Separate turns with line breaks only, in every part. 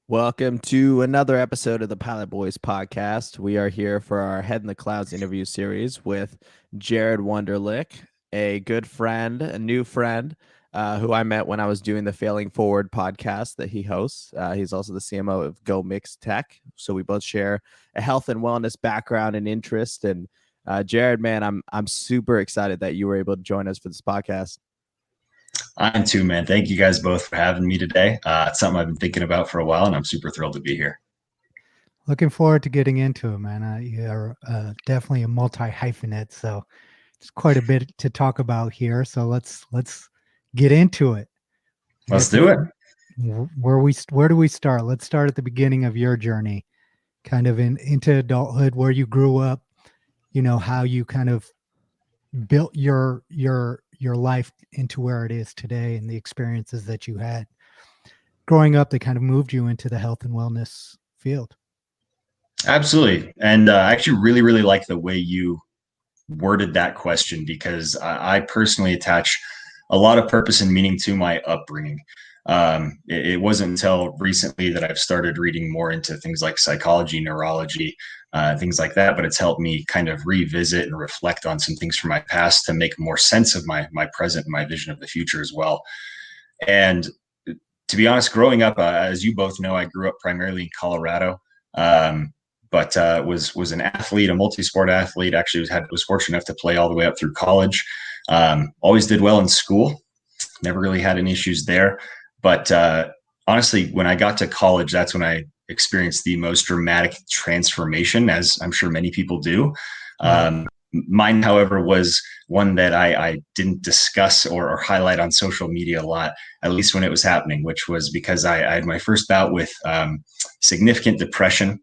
Welcome to another episode of the Pilot Boys podcast. We are here for our Head in the Clouds interview series with Gerad Wunderlich, a good friend, a new friend who I met when I was doing the Failing Forward podcast that he hosts. He's also the CMO of Go Mix Tech. So we both share a health and wellness background and interest. And Gerad, man, I'm super excited that you were able to join us for this podcast.
I'm too, man. Thank you guys both for having me today. It's something I've been thinking about for a while, and I'm super thrilled to be here.
Looking forward to getting into it, man. You're definitely a multi-hyphenate, so it's quite a bit to talk about here. So let's get into it.
Let's do it.
Where do we start? Let's start at the beginning of your journey, kind of into adulthood, where you grew up. You know how you kind of built your life into where it is today, and the experiences that you had growing up that kind of moved you into the health and wellness field.
Absolutely. And I actually really like the way you worded that question, because I personally attach a lot of purpose and meaning to my upbringing. It wasn't until recently that I've started reading more into things like psychology, neurology, things like that. But it's helped me kind of revisit and reflect on some things from my past to make more sense of my present and my vision of the future as well. And to be honest, growing up, as you both know, I grew up primarily in Colorado. But was an athlete, a multi-sport athlete. Actually, was fortunate enough to play all the way up through college. Always did well in school. Never really had any issues there. But honestly, when I got to college, that's when I experienced the most dramatic transformation, as I'm sure many people do. Mine, however, was one that I didn't discuss or highlight on social media a lot, at least when it was happening, which was because I had my first bout with significant depression.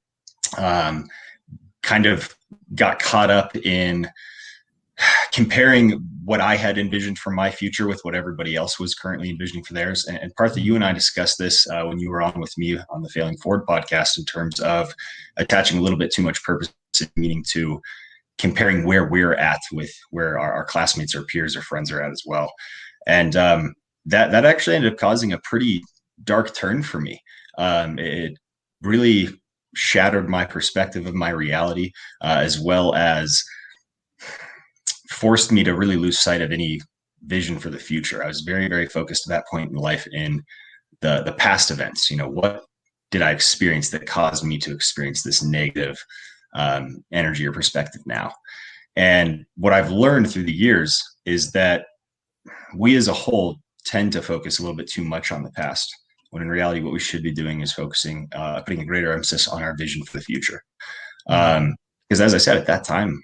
Kind of got caught up in comparing what I had envisioned for my future with what everybody else was currently envisioning for theirs. And Partha, you and I discussed this when you were on with me on the Failing Forward podcast, in terms of attaching a little bit too much purpose and meaning to comparing where we're at with where our classmates or peers or friends are at as well. And that actually ended up causing a pretty dark turn for me. It really shattered my perspective of my reality, as well as forced me to really lose sight of any vision for the future. I was very focused at that point in life in the past events. You know, what did I experience that caused me to experience this negative energy or perspective now? And what I've learned through the years is that we as a whole tend to focus a little bit too much on the past, when in reality, what we should be doing is focusing, putting a greater emphasis on our vision for the future. Because as I said, at that time,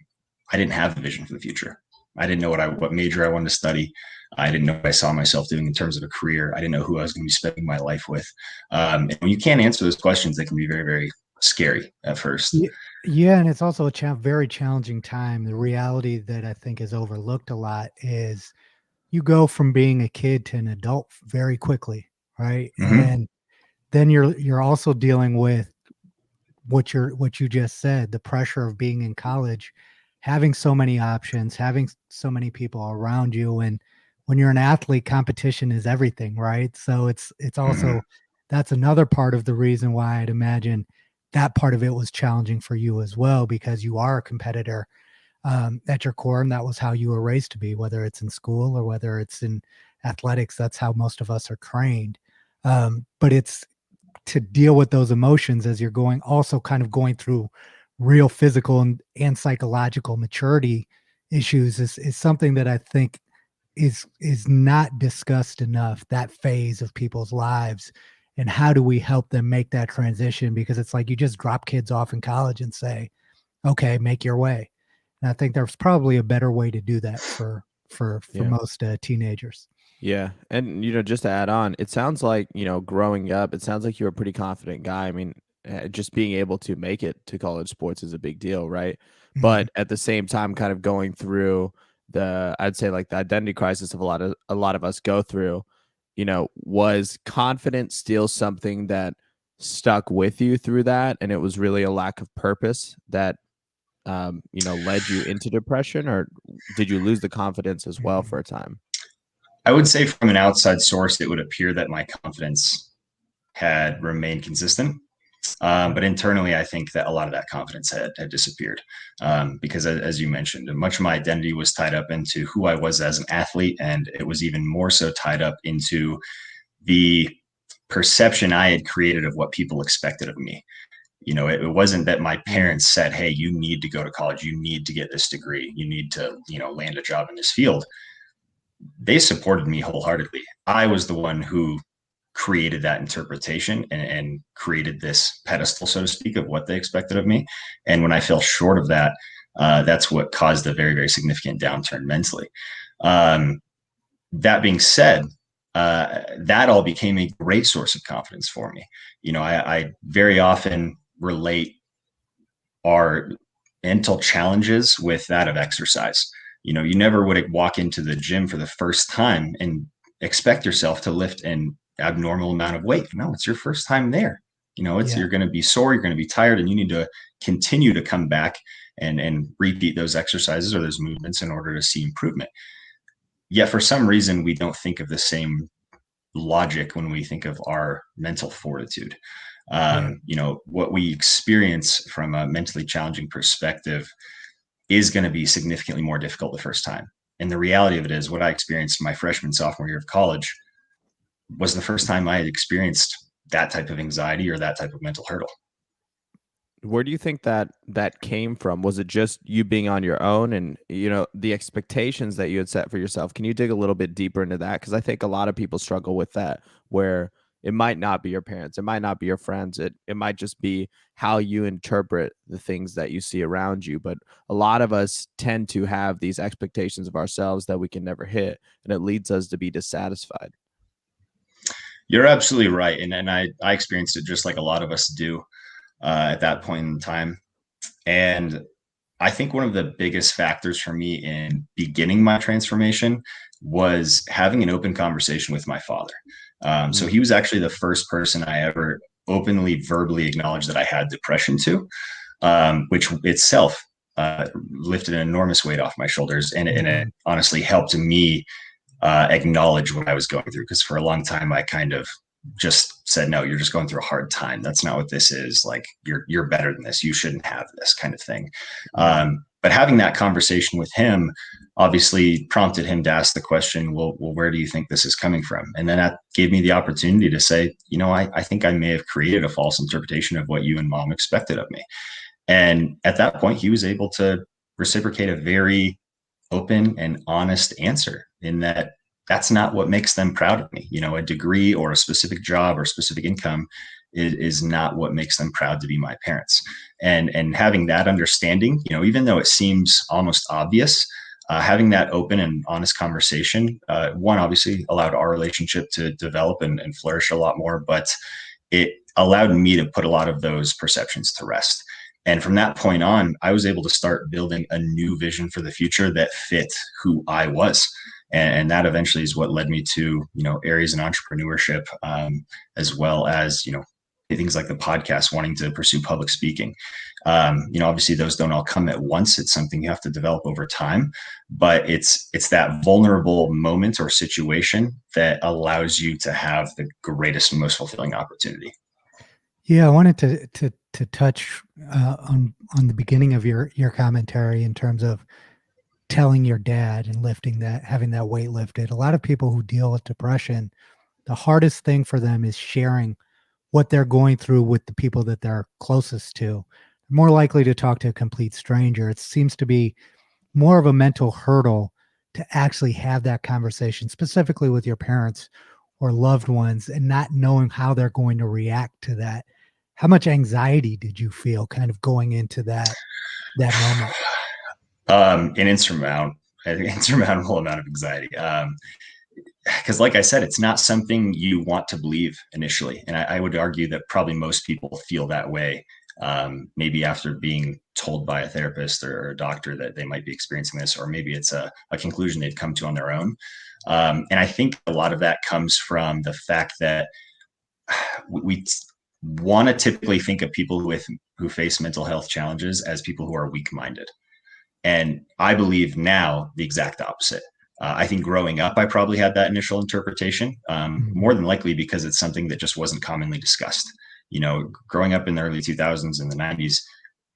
I didn't have a vision for the future. I didn't know what major I wanted to study. I didn't know what I saw myself doing in terms of a career. I didn't know who I was going to be spending my life with. And when you can't answer those questions, they can be very scary at first.
Yeah, and it's also a very challenging time. The reality that I think is overlooked a lot is you go from being a kid to an adult very quickly, right?
Mm-hmm.
And then you're also dealing with what you just said, the pressure of being in college, having so many options, having so many people around you. And when you're an athlete, competition is everything, right? So it's also that's another part of the reason why I'd imagine that part of it was challenging for you as well, because you are a competitor at your core, and that was how you were raised to be, whether it's in school or whether it's in athletics. That's how most of us are trained. But it's to deal with those emotions as you're also kind of going through real physical and psychological maturity issues is something that I think is not discussed enough, that phase of people's lives. And how do we help them make that transition? Because it's like you just drop kids off in college and say, okay, make your way. And I think there's probably a better way to do that for most teenagers.
Yeah. And, just to add on, it sounds like, growing up, it sounds like you're a pretty confident guy. I mean, just being able to make it to college sports is a big deal, right? But at the same time, kind of going through I'd say like the identity crisis of a lot of us go through, was confidence still something that stuck with you through that? And it was really a lack of purpose that, led you into depression, or did you lose the confidence as well for a time?
I would say from an outside source, it would appear that my confidence had remained consistent. But internally, I think that a lot of that confidence had disappeared because, as you mentioned, much of my identity was tied up into who I was as an athlete, and it was even more so tied up into the perception I had created of what people expected of me. It wasn't that my parents said, "Hey, you need to go to college, you need to get this degree, you need to, land a job in this field." They supported me wholeheartedly. I was the one who created that interpretation and created this pedestal, so to speak, of what they expected of me. And when I fell short of that, that's what caused a very, very significant downturn mentally. That being said, that all became a great source of confidence for me. I very often relate our mental challenges with that of exercise. You never would walk into the gym for the first time and expect yourself to lift an abnormal amount of weight. No, it's your first time there. You're going to be sore, you're going to be tired, and you need to continue to come back and repeat those exercises or those movements in order to see improvement. Yet for some reason, we don't think of the same logic when we think of our mental fortitude. What we experience from a mentally challenging perspective is going to be significantly more difficult the first time. And the reality of it is what I experienced my freshman, sophomore year of college was the first time I had experienced that type of anxiety or that type of mental hurdle.
Where do you think that came from? Was it just you being on your own and, the expectations that you had set for yourself? Can you dig a little bit deeper into that? Because I think a lot of people struggle with that, where it might not be your parents, it might not be your friends, it might just be how you interpret the things that you see around you. But a lot of us tend to have these expectations of ourselves that we can never hit, and it leads us to be dissatisfied.
You're absolutely right. And I experienced it just like a lot of us do at that point in time. And I think one of the biggest factors for me in beginning my transformation was having an open conversation with my father. So he was actually the first person I ever openly, verbally acknowledged that I had depression to, which itself lifted an enormous weight off my shoulders. And it honestly helped me acknowledge what I was going through. Because for a long time, I kind of just said, no, you're just going through a hard time. That's not what this is. Like, you're better than this. You shouldn't have this kind of thing. But having that conversation with him obviously prompted him to ask the question, well, where do you think this is coming from? And then that gave me the opportunity to say, I think I may have created a false interpretation of what you and mom expected of me. And at that point, he was able to reciprocate a very open and honest answer in that that's not what makes them proud of me. A degree or a specific job or specific income is not what makes them proud to be my parents. And having that understanding, even though it seems almost obvious, having that open and honest conversation, one, obviously allowed our relationship to develop and flourish a lot more, but it allowed me to put a lot of those perceptions to rest. And from that point on, I was able to start building a new vision for the future that fit who I was. And that eventually is what led me to, areas in entrepreneurship, as well as, things like the podcast, wanting to pursue public speaking. Obviously those don't all come at once. It's something you have to develop over time, but it's that vulnerable moment or situation that allows you to have the greatest and most fulfilling opportunity.
Yeah, I wanted to touch on the beginning of your commentary in terms of telling your dad and lifting that, having that weight lifted. A lot of people who deal with depression, the hardest thing for them is sharing what they're going through with the people that they're closest to. They're more likely to talk to a complete stranger. It seems to be more of a mental hurdle to actually have that conversation, specifically with your parents or loved ones, and not knowing how they're going to react to that. How much anxiety did you feel kind of going into that moment?
An insurmountable amount of anxiety. Because like I said, it's not something you want to believe initially. And I would argue that probably most people feel that way, maybe after being told by a therapist or a doctor that they might be experiencing this, or maybe it's a conclusion they've come to on their own. And I think a lot of that comes from the fact that we want to typically think of people who face mental health challenges as people who are weak-minded. And I believe now the exact opposite. I think growing up, I probably had that initial interpretation, more than likely because it's something that just wasn't commonly discussed. You know, growing up in the early 2000s and the 90s,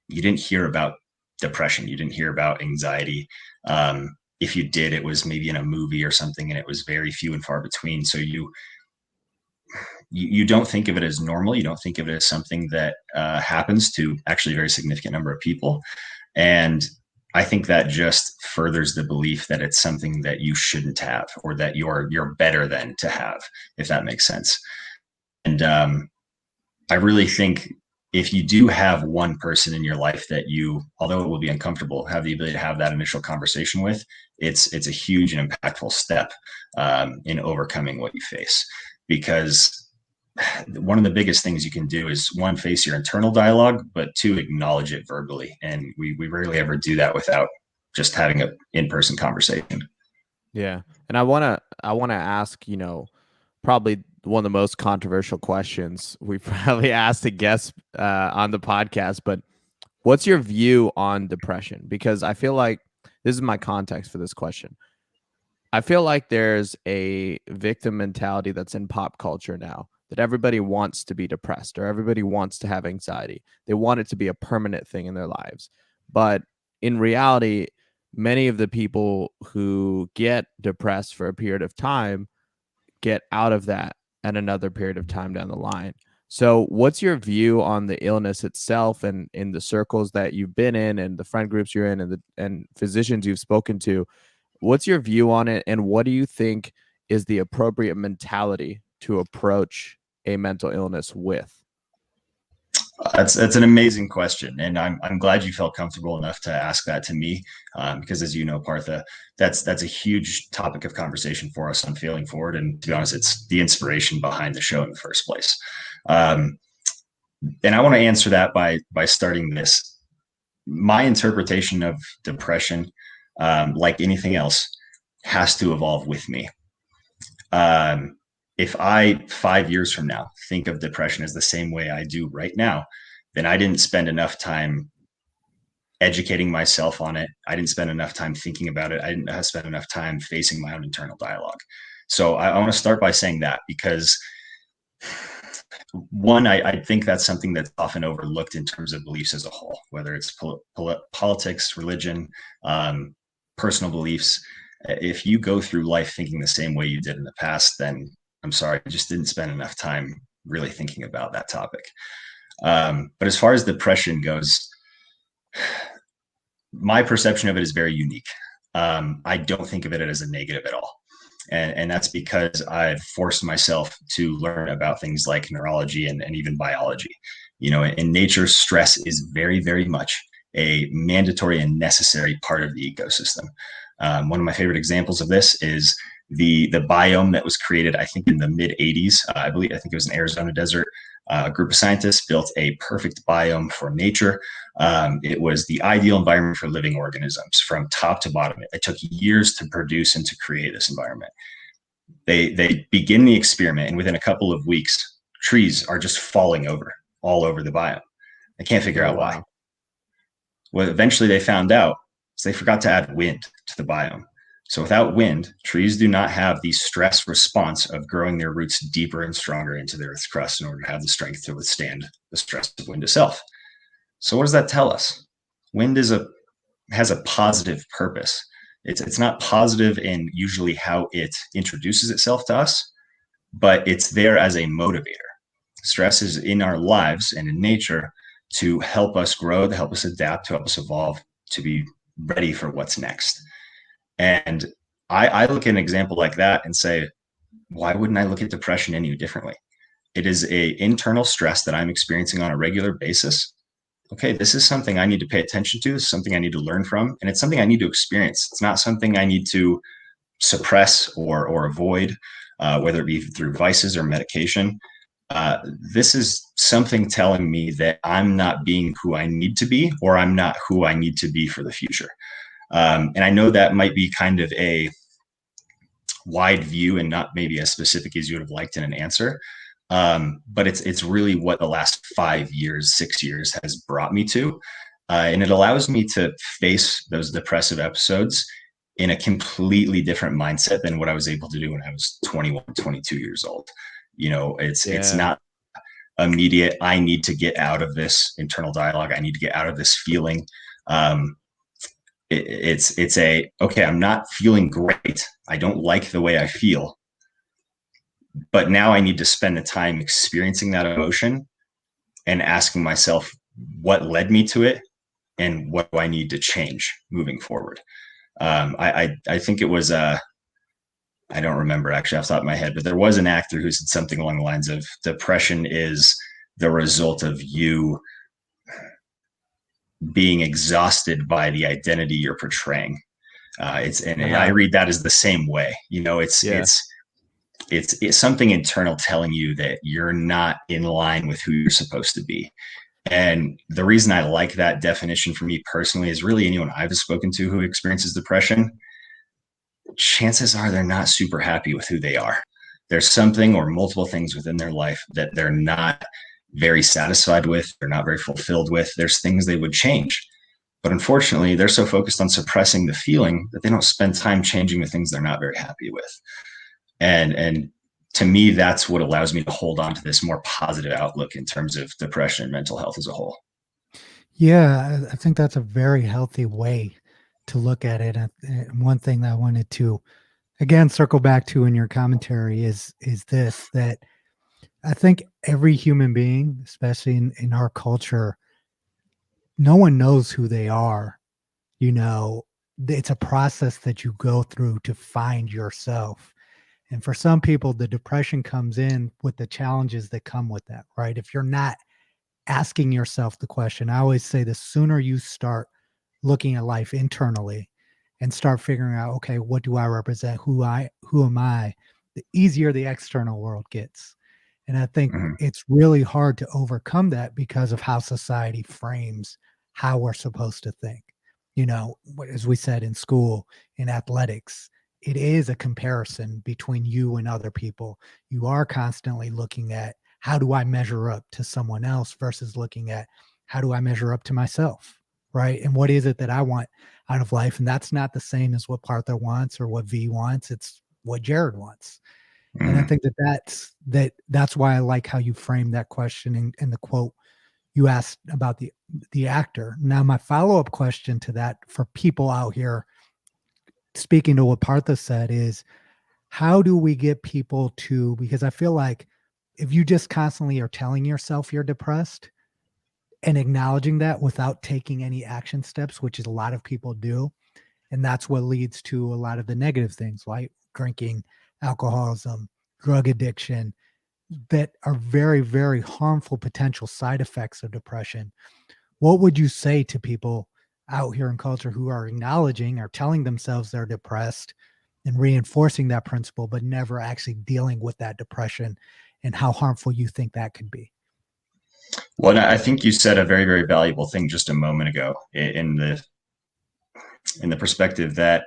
you didn't hear about depression. You didn't hear about anxiety. If you did, it was maybe in a movie or something, and it was very few and far between. So you don't think of it as normal. You don't think of it as something that happens to actually a very significant number of people. And I think that just furthers the belief that it's something that you shouldn't have, or that you're better than to have, if that makes sense. And I really think if you do have one person in your life that you, although it will be uncomfortable, have the ability to have that initial conversation with, it's a huge and impactful step in overcoming what you face. Because one of the biggest things you can do is, one, face your internal dialogue, but two, acknowledge it verbally. And we rarely ever do that without just having an in-person conversation.
Yeah. And I want to ask, you know, probably one of the most controversial questions we've probably asked a guest on the podcast, but what's your view on depression? Because I feel like this is my context for this question. I feel like there's a victim mentality that's in pop culture now, that everybody wants to be depressed or everybody wants to have anxiety. They want it to be a permanent thing in their lives. But in reality, many of the people who get depressed for a period of time get out of that at another period of time down the line. So, what's your view on the illness itself, and in the circles that you've been in, and the friend groups you're in, and physicians you've spoken to? What's your view on it, and what do you think is the appropriate mentality to approach a mental illness with?
That's an amazing question, and I'm glad you felt comfortable enough to ask that to me, because as you know, Partha, that's a huge topic of conversation for us on Failing Forward, and to be honest, it's the inspiration behind the show in the first place. And I want to answer that by starting this. My interpretation of depression, like anything else, has to evolve with me. If I 5 years from now think of depression as the same way I do right now, then I didn't spend enough time educating myself on it. I didn't spend enough time thinking about it. I didn't spend enough time facing my own internal dialogue. So I want to start by saying that, because one, I think that's something that's often overlooked in terms of beliefs as a whole, whether it's politics, religion, personal beliefs. If you go through life thinking the same way you did in the past, then I'm sorry, I just didn't spend enough time really thinking about that topic. But as far as depression goes, my perception of it is very unique. I don't think of it as a negative at all. And that's because I've forced myself to learn about things like neurology and even biology. You know, in nature, stress is very, very much a mandatory and necessary part of the ecosystem. One of my favorite examples of this is the biome that was created, I think, in the mid 80s. I think it was an Arizona desert. A group of scientists built a perfect biome for nature. It was the ideal environment for living organisms from top to bottom. It took years to produce and to create this environment. They begin the experiment, and within a couple of weeks, trees are just falling over all over the biome. They can't figure out why. What eventually they found out is they forgot to add wind to the biome. So without wind, trees do not have the stress response of growing their roots deeper and stronger into the Earth's crust in order to have the strength to withstand the stress of wind itself. So what does that tell us? Wind has a positive purpose. It's not positive in usually how it introduces itself to us, but it's there as a motivator. Stress is in our lives and in nature to help us grow, to help us adapt, to help us evolve, to be ready for what's next. And I look at an example like that and say, why wouldn't I look at depression any differently? It is an internal stress that I'm experiencing on a regular basis. Okay, this is something I need to pay attention to. This is something I need to learn from, and it's something I need to experience. It's not something I need to suppress or avoid, whether it be through vices or medication. This is something telling me that I'm not being who I need to be, or I'm not who I need to be for the future. And I know that might be kind of a wide view and not maybe as specific as you would have liked in an answer. But it's really what the last 5 years, 6 years has brought me to. And it allows me to face those depressive episodes in a completely different mindset than what I was able to do when I was 21, 22 years old. It's
Yeah.
not immediate. I need to get out of this internal dialogue. I need to get out of this feeling. Um, it's okay, I'm not feeling great. I don't like the way I feel, but now I need to spend the time experiencing that emotion and asking myself what led me to it and what do I need to change moving forward. I think it was I don't remember actually off the top of my head, but there was an actor who said something along the lines of depression is the result of you being exhausted by the identity you're portraying. I
Uh-huh.
read that as the same way.
Yeah.
It's something internal telling you that you're not in line with who you're supposed to be. And the reason I like that definition for me personally is really anyone I've spoken to who experiences depression, chances are they're not super happy with who they are. There's something or multiple things within their life that they're not very satisfied with, they're not very fulfilled with. There's things they would change. But unfortunately, they're so focused on suppressing the feeling that they don't spend time changing the things they're not very happy with. And to me, that's what allows me to hold on to this more positive outlook in terms of depression and mental health as a whole.
Yeah, I think that's a very healthy way to look at it. And one thing that I wanted to again circle back to in your commentary is this, that I think every human being, especially in our culture, no one knows who they are. You know, it's a process that you go through to find yourself. And for some people, the depression comes in with the challenges that come with that, right? If you're not asking yourself the question, I always say the sooner you start looking at life internally and start figuring out, okay, what do I represent? Who am I? The easier the external world gets. And I think
Mhm.
it's really hard to overcome that because of how society frames how we're supposed to think. You know, as we said in school, in athletics, it is a comparison between you and other people. You are constantly looking at how do I measure up to someone else versus looking at how do I measure up to myself, right? And what is it that I want out of life? And that's not the same as what Partha wants or what V wants. It's what Gerad wants. And I
Mhm.
think that's why I like how you framed that question in the quote you asked about the actor. Now, my follow up question to that for people out here, speaking to what Partha said, is how do we get people to? Because I feel like if you just constantly are telling yourself you're depressed and acknowledging that without taking any action steps, which is a lot of people do, and that's what leads to a lot of the negative things like drinking, alcoholism, drug addiction, that are very, very harmful potential side effects of depression. What would you say to people out here in culture who are acknowledging or telling themselves they're depressed and reinforcing that principle, but never actually dealing with that depression and how harmful you think that could be?
Well, I think you said a very, very valuable thing just a moment ago in the perspective that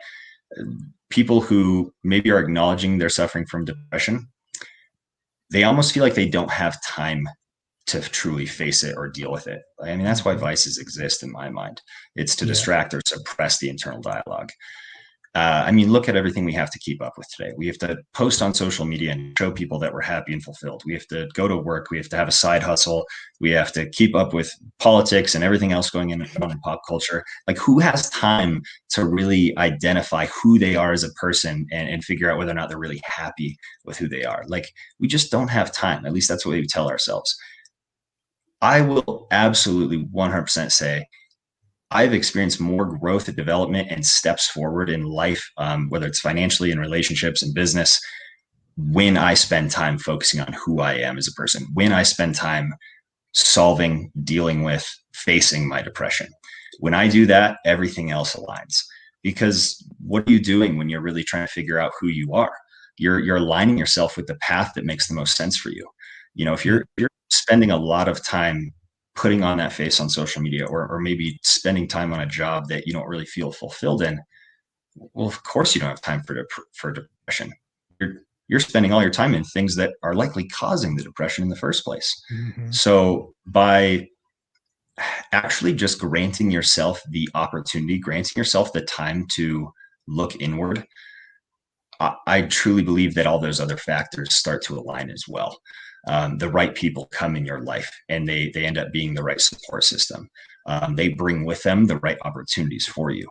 people who maybe are acknowledging they're suffering from depression, they almost feel like they don't have time to truly face it or deal with it. I mean, that's why
Mhm.
vices exist in my mind. It's to
Yeah.
distract or suppress the internal dialogue. I mean, look at everything we have to keep up with today. We have to post on social media and show people that we're happy and fulfilled. We have to go to work. We have to have a side hustle. We have to keep up with politics and everything else going on in pop culture. Like, who has time to really identify who they are as a person and figure out whether or not they're really happy with who they are? Like, we just don't have time. At least that's what we tell ourselves. I will absolutely 100% say I've experienced more growth and development and steps forward in life, whether it's financially, in relationships and business, when I spend time focusing on who I am as a person, when I spend time solving, dealing with, facing my depression. When I do that, everything else aligns. Because what are you doing when you're really trying to figure out who you are? You're aligning yourself with the path that makes the most sense for you. If
Yeah.
you're spending a lot of time putting on that face on social media, or maybe spending time on a job that you don't really feel fulfilled in, well, of course you don't have time for depression. You're spending all your time in things that are likely causing the depression in the first place.
Hmm.
So by actually just granting yourself the opportunity, granting yourself the time to look inward, I truly believe that all those other factors start to align as well. The right people come in your life, and they end up being the right support system. They bring with them the right opportunities for you.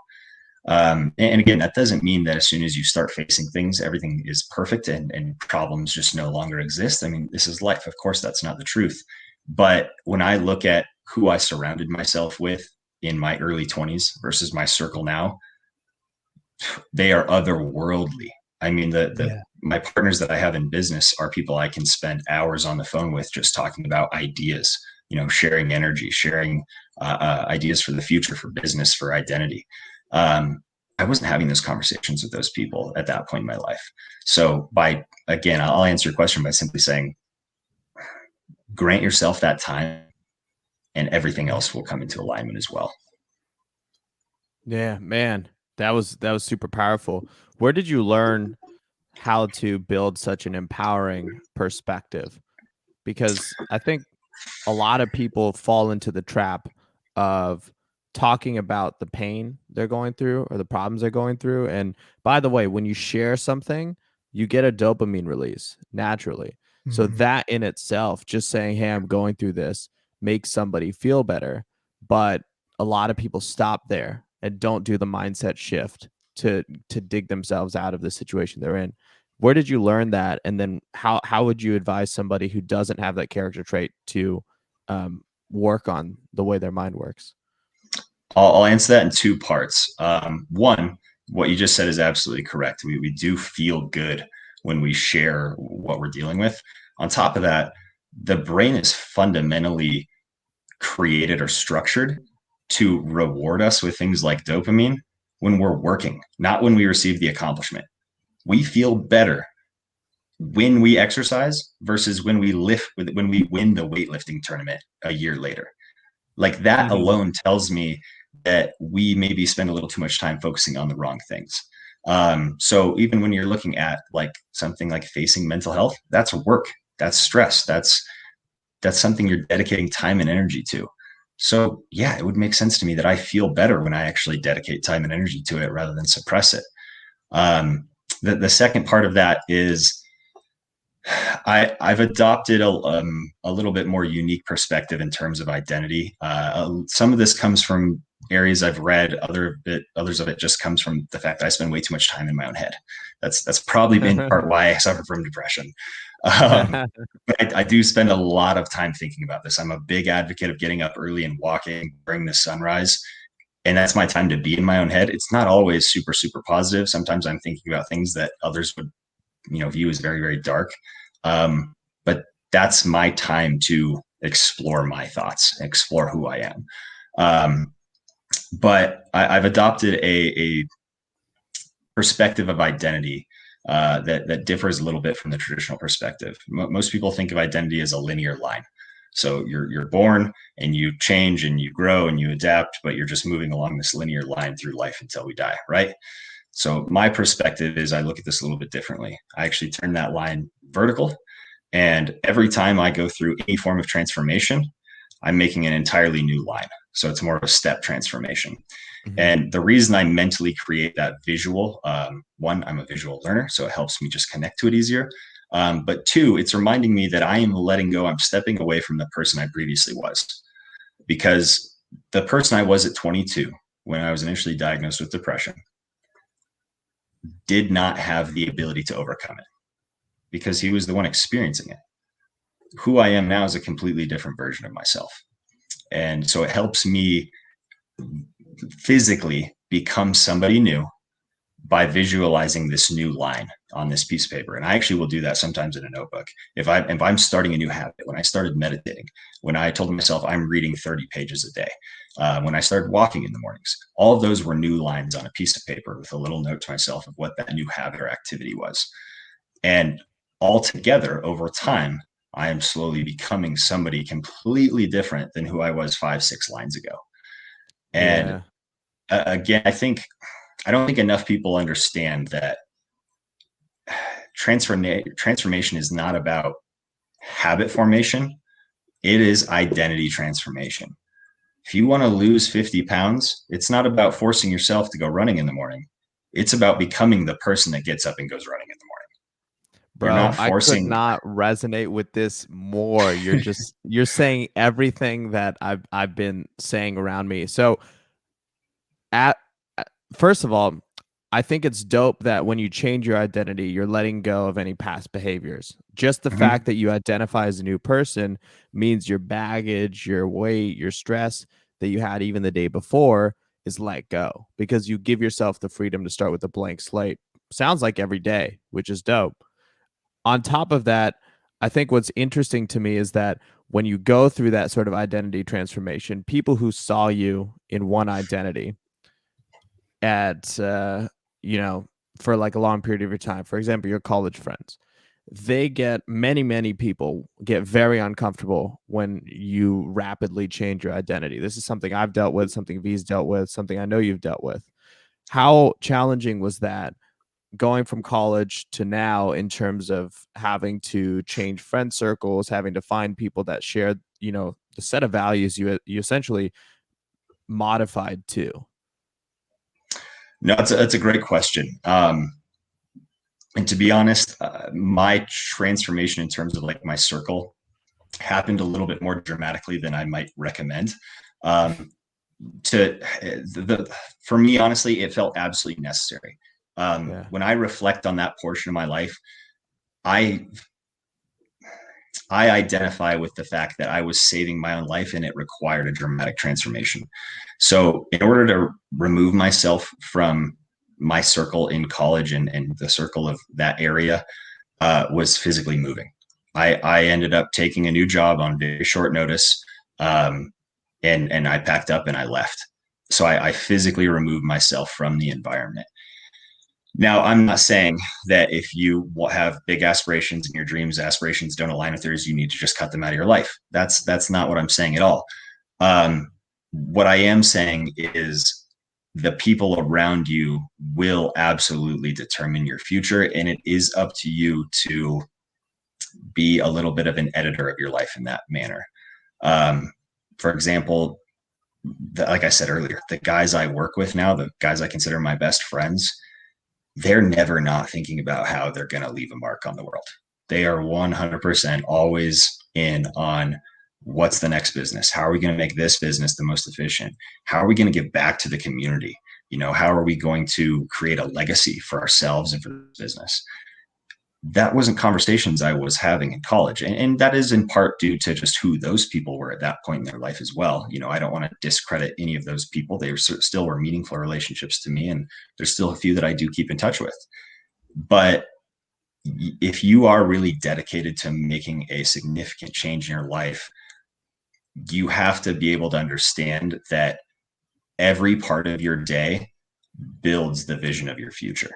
And again, that doesn't mean that as soon as you start facing things, everything is perfect and problems just no longer exist. I mean, this is life. Of course, that's not the truth. But when I look at who I surrounded myself with in my early 20s versus my circle now, they are otherworldly. I mean, the my partners that I have in business are people I can spend hours on the phone with just talking about ideas, sharing energy, sharing ideas for the future, for business, for identity. I wasn't having those conversations with those people at that point in my life. So again, I'll answer your question by simply saying, grant yourself that time and everything else will come into alignment as well.
Yeah, man. That was super powerful. Where did you learn how to build such an empowering perspective? Because I think a lot of people fall into the trap of talking about the pain they're going through or the problems they're going through. And by the way, when you share something, you get a dopamine release naturally. So
Mhm.
that in itself, just saying, "Hey, I'm going through this," makes somebody feel better. But a lot of people stop there and don't do the mindset shift to dig themselves out of the situation they're in. Where did you learn that? And then how would you advise somebody who doesn't have that character trait to work on the way their mind works?
I'll answer that in two parts. One, what you just said is absolutely correct. We do feel good when we share what we're dealing with. On top of that, the brain is fundamentally created or structured to reward us with things like dopamine when we're working, not when we receive the accomplishment. We feel better when we exercise versus when we win the weightlifting tournament a year later. Like that alone tells me that we maybe spend a little too much time focusing on the wrong things. So even when you're looking at like something like facing mental health, that's work, that's stress, that's something you're dedicating time and energy to. So yeah, it would make sense to me that I feel better when I actually dedicate time and energy to it rather than suppress it. The second part of that is I've adopted a little bit more unique perspective in terms of identity. Some of this comes from areas I've read. Others of it just comes from the fact that I spend way too much time in my own head. That's probably been part why I suffer from depression. But I do spend a lot of time thinking about this. I'm a big advocate of getting up early and walking during the sunrise. And that's my time to be in my own head. It's not always super, super positive. Sometimes I'm thinking about things that others would view as very, very dark. But that's my time to explore my thoughts, explore who I am. But I've adopted a perspective of identity that differs a little bit from the traditional perspective. Most people think of identity as a linear line. So you're born and you change and you grow and you adapt, but you're just moving along this linear line through life until we die, right? So my perspective is I look at this a little bit differently. I actually turn that line vertical. And every time I go through any form of transformation, I'm making an entirely new line. So it's more of a step transformation. And the reason I mentally create that visual, one, I'm a visual learner, so it helps me just connect to it easier. But two, it's reminding me that I am letting go. I'm stepping away from the person I previously was, because the person I was at 22, when I was initially diagnosed with depression, did not have the ability to overcome it because he was the one experiencing it. Who I am now is a completely different version of myself. And so it helps me physically become somebody new by visualizing this new line on this piece of paper. And I actually will do that sometimes in a notebook. If I'm starting a new habit, when I started meditating, when I told myself I'm reading 30 pages a day, when I started walking in the mornings, all of those were new lines on a piece of paper with a little note to myself of what that new habit or activity was. And altogether over time, I am slowly becoming somebody completely different than who I was 5, 6 lines ago. And
Yeah.
again, I don't think enough people understand that transformation is not about habit formation. It is identity transformation. If you want to lose 50 pounds, it's not about forcing yourself to go running in the morning. It's about becoming the person that gets up and goes running in the morning. You're
Bro,
not
I could
forcing.
not resonate with this more. You're saying everything that I've been saying around me. So at first of all, I think it's dope that when you change your identity, you're letting go of any past behaviors. Just the
Mhm.
fact that you identify as a new person means your baggage, your weight, your stress that you had even the day before is let go because you give yourself the freedom to start with a blank slate. Sounds like every day, which is dope. On top of that, I think what's interesting to me is that when you go through that sort of identity transformation, people who saw you in one identity at you know, for like a long period of your time, for example, your college friends, they get many people get very uncomfortable when you rapidly change your identity. This is something I've dealt with, something V's dealt with, something I know you've dealt with. How challenging was that going from college to now in terms of having to change friend circles, having to find people that share, you know, the set of values you essentially modified to?
No, that's a great question. And to be honest, my transformation in terms of like my circle happened a little bit more dramatically than I might recommend. Um, to for me, honestly, it felt absolutely necessary.
Yeah.
When I reflect on that portion of my life, I I identify with the fact that I was saving my own life and it required a dramatic transformation. So, in order to remove myself from my circle in college and the circle of that area, was physically moving. I ended up taking a new job on very short notice, um, and I packed up and I left. So I physically removed myself from the environment. Now, I'm not saying that if you have big aspirations and your dreams aspirations don't align with yours, you need to just cut them out of your life. That's not what I'm saying at all. What I am saying is the people around you will absolutely determine your future, and it is up to you to be a little bit of an editor of your life in that manner. Um, for example, like I said earlier, the guys I work with now, the guys I consider my best friends, they're never not thinking about how they're going to leave a mark on the world. They are 100% always in on what's the next business? How are we going to make this business the most efficient? How are we going to give back to the community? You know, how are we going to create a legacy for ourselves and for the business? That wasn't conversations I was having in college. And that is in part due to just who those people were at that point in their life as well. You know, I don't want to discredit any of those people. They were still were meaningful relationships to me. And there's still a few that I do keep in touch with. But if you are really dedicated to making a significant change in your life, you have to be able to understand that every part of your day builds the vision of your future.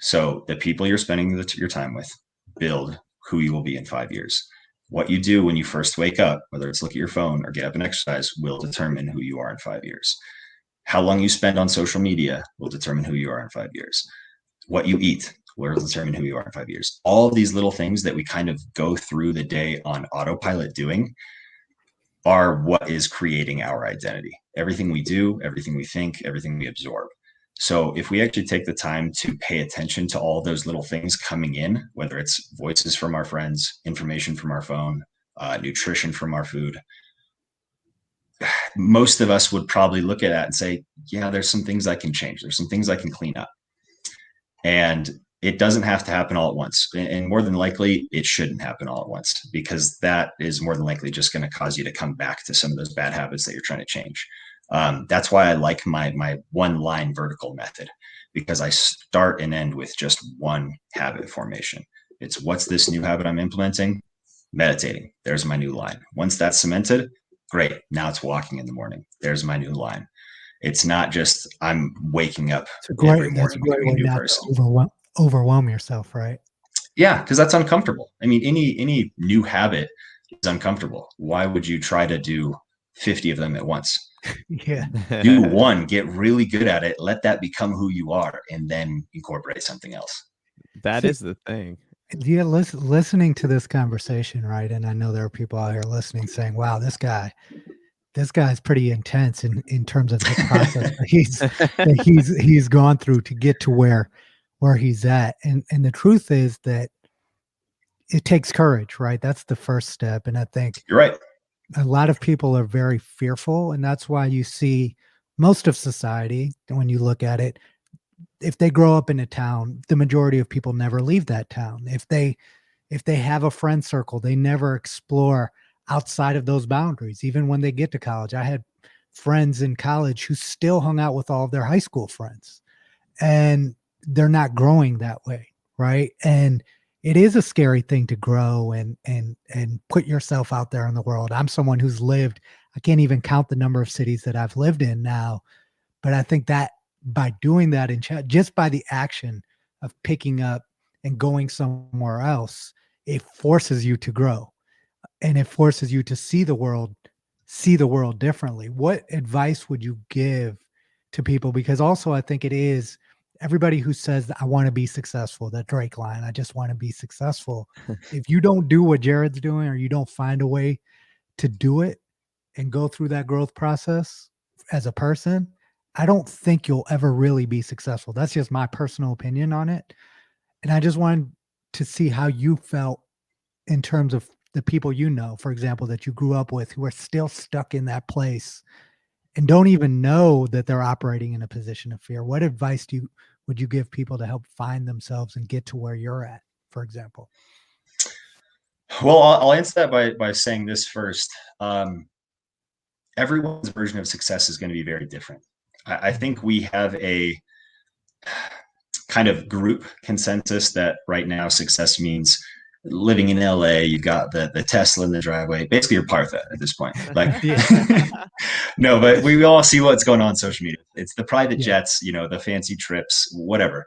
So the people you're spending your time with build who you will be in 5 years. What you do when you first wake up, whether it's look at your phone or get up and exercise, will determine who you are in 5 years. How long you spend on social media will determine who you are in 5 years. What you eat will determine who you are in 5 years. All of these little things that we kind of go through the day on autopilot doing are what is creating our identity. Everything we do, everything we think, everything we absorb. So if we actually take the time to pay attention to all those little things coming in, whether it's voices from our friends, information from our phone, nutrition from our food, most of us would probably look at that and say, yeah, there's some things I can change. There's some things I can clean up. And it doesn't have to happen all at once. And more than likely, it shouldn't happen all at once because that is more than likely just going to cause you to come back to some of those bad habits that you're trying to change. That's why I like my one line vertical method, because I start and end with just one habit formation. It's what's this new habit I'm implementing? Meditating. There's my new line. Once that's cemented, great. Now it's walking in the morning. There's my new line. It's not just I'm waking up every
That's a
morning
great
becoming a
way
new
not to
person.
overwhelm yourself, right?
Yeah, because that's uncomfortable. I mean, any new habit is uncomfortable. Why would you try to do 50 of them at once?
Yeah.
Do one, get really good at it, let that become who you are, and then incorporate something else.
That
See,
is the thing.
yeah, listening to this conversation, right? And I know there are people out here listening saying, wow, this guy, this guy's pretty intense in terms of the process that he's gone through to get to where he's at. And the truth is that it takes courage, right? That's the first step. And I think
You're right.
a lot of people are very fearful, and that's why you see most of society, when you look at it, if they grow up in a town, the majority of people never leave that town. If they have a friend circle, they never explore outside of those boundaries. Even when they get to college, I had friends in college who still hung out with all of their high school friends, and they're not growing that way, right? And it is a scary thing to grow and put yourself out there in the world. I'm someone who's lived, I can't even count the number of cities that I've lived in now, but I think that by doing that just by the action of picking up and going somewhere else, it forces you to grow, and it forces you to see the world differently. What advice would you give to people? Because also I think it is everybody who says that I want to be successful, that Drake line, I just want to be successful. If you don't do what Jared's doing, or you don't find a way to do it and go through that growth process as a person, I don't think you'll ever really be successful. That's just my personal opinion on it. And I just wanted to see how you felt in terms of the people you know, for example, that you grew up with, who are still stuck in that place and don't even know that they're operating in a position of fear. What advice would you give people to help find themselves and get to where you're at, for example?
Well, I'll answer that by saying this first. Everyone's version of success is going to be very different. I think we have a kind of group consensus that right now success means living in LA, you got the Tesla in the driveway. Basically, you're part of that at this point. Like, no, but we all see what's going on social media. It's the private jets, the fancy trips, whatever.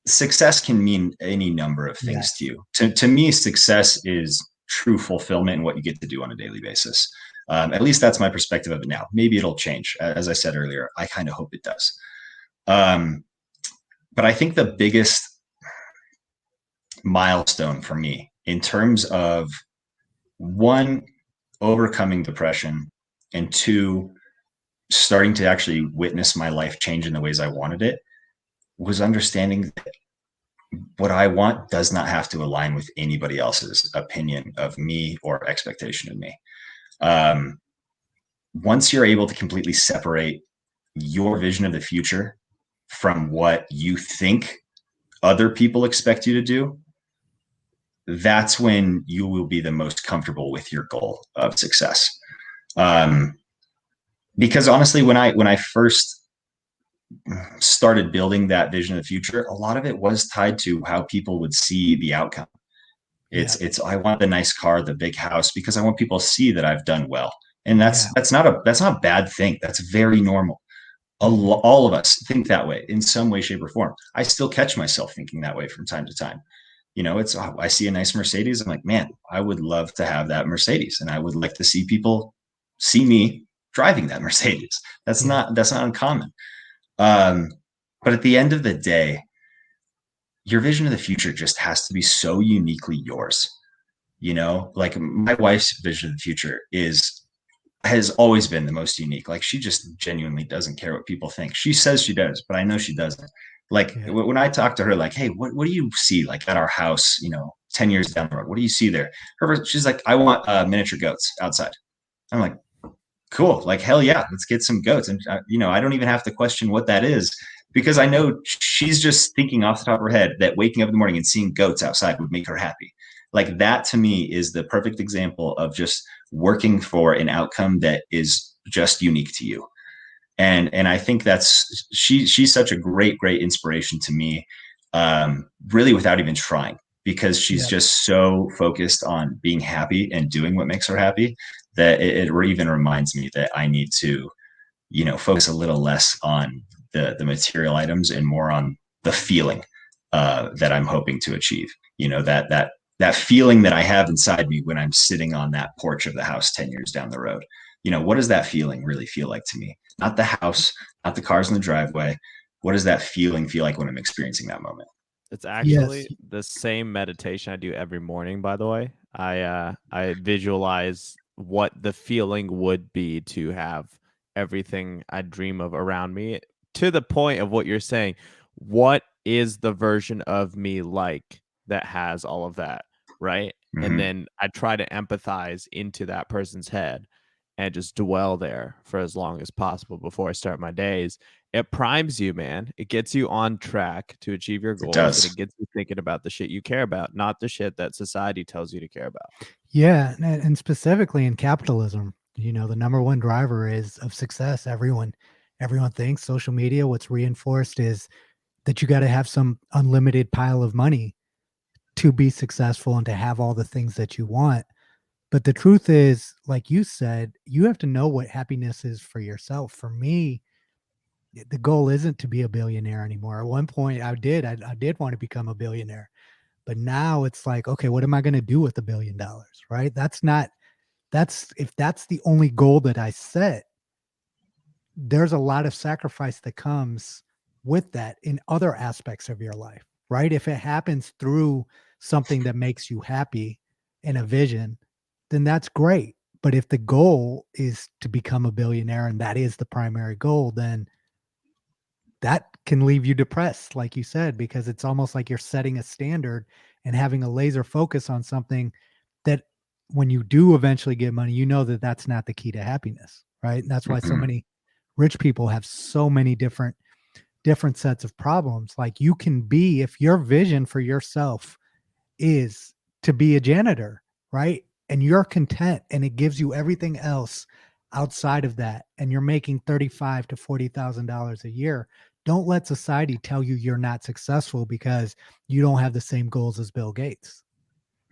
Success can mean any number of things to you. To me, success is true fulfillment in what you get to do on a daily basis. At least that's my perspective of it now. Maybe it'll change. As I said earlier, I kind of hope it does. But I think the biggest milestone for me in terms of, one, overcoming depression, and two, starting to actually witness my life change in the ways I wanted it, was understanding that what I want does not have to align with anybody else's opinion of me or expectation of me. Once you're able to completely separate your vision of the future from what you think other people expect you to do, that's when you will be the most comfortable with your goal of success. Because honestly, when I first started building that vision of the future, a lot of it was tied to how people would see the outcome. It's I want the nice car, the big house, because I want people to see that I've done well. And that's not a bad thing. That's very normal. All of us think that way in some way, shape, or form. I still catch myself thinking that way from time to time. I see a nice Mercedes. I'm like, man, I would love to have that Mercedes, and I would like to see people see me driving that Mercedes. That's not uncommon. But at the end of the day, your vision of the future just has to be so uniquely yours. Like my wife's vision of the future has always been the most unique. Like, she just genuinely doesn't care what people think. She says she does, but I know she doesn't. Like, when I talk to her, like, hey, what do you see like at our house, 10 years down the road? What do you see there? She's like, I want miniature goats outside. I'm like, cool. Like, hell yeah, let's get some goats. And, I don't even have to question what that is, because I know she's just thinking off the top of her head that waking up in the morning and seeing goats outside would make her happy. Like, that to me is the perfect example of just working for an outcome that is just unique to you. And I think she's such a great inspiration to me, really without even trying, because she's just so focused on being happy and doing what makes her happy, that it even reminds me that I need to, focus a little less on the material items and more on the feeling that I'm hoping to achieve. That feeling that I have inside me when I'm sitting on that porch of the house 10 years down the road. What does that feeling really feel like to me? Not the house, not the cars in the driveway. What does that feeling feel like when I'm experiencing that moment?
It's actually the same meditation I do every morning, by the way. I visualize what the feeling would be to have everything I dream of around me, to the point of what you're saying. What is the version of me like that has all of that, right? And
Hmm.
then I try to empathize into that person's head and just dwell there for as long as possible before I start my days. It primes you, man. It gets you on track to achieve your
It
goals, and it
does.
gets you thinking about the shit you care about, not the shit that society tells you to care about.
Yeah, and specifically in capitalism, the number one driver is of success. Everyone thinks social media. What's reinforced is that you got to have some unlimited pile of money to be successful and to have all the things that you want. But the truth is, like you said, you have to know what happiness is for yourself. For me, the goal isn't to be a billionaire anymore. At one point, I did want to become a billionaire, but now it's like, okay, what am I going to do with $1 billion? Right? That's if that's the only goal that I set, there's a lot of sacrifice that comes with that in other aspects of your life, right? If it happens through something that makes you happy in a vision, then that's great. But if the goal is to become a billionaire and that is the primary goal, then that can leave you depressed, like you said, because it's almost like you're setting a standard and having a laser focus on something that when you do eventually get money, that that's not the key to happiness, right? And that's why so
Hmm.
many rich people have so many different sets of problems. Like you can be, if your vision for yourself is to be a janitor, right? And you're content and it gives you everything else outside of that, and you're making $35,000 to $40,000 a year. Don't let society tell you you're not successful because you don't have the same goals as Bill Gates.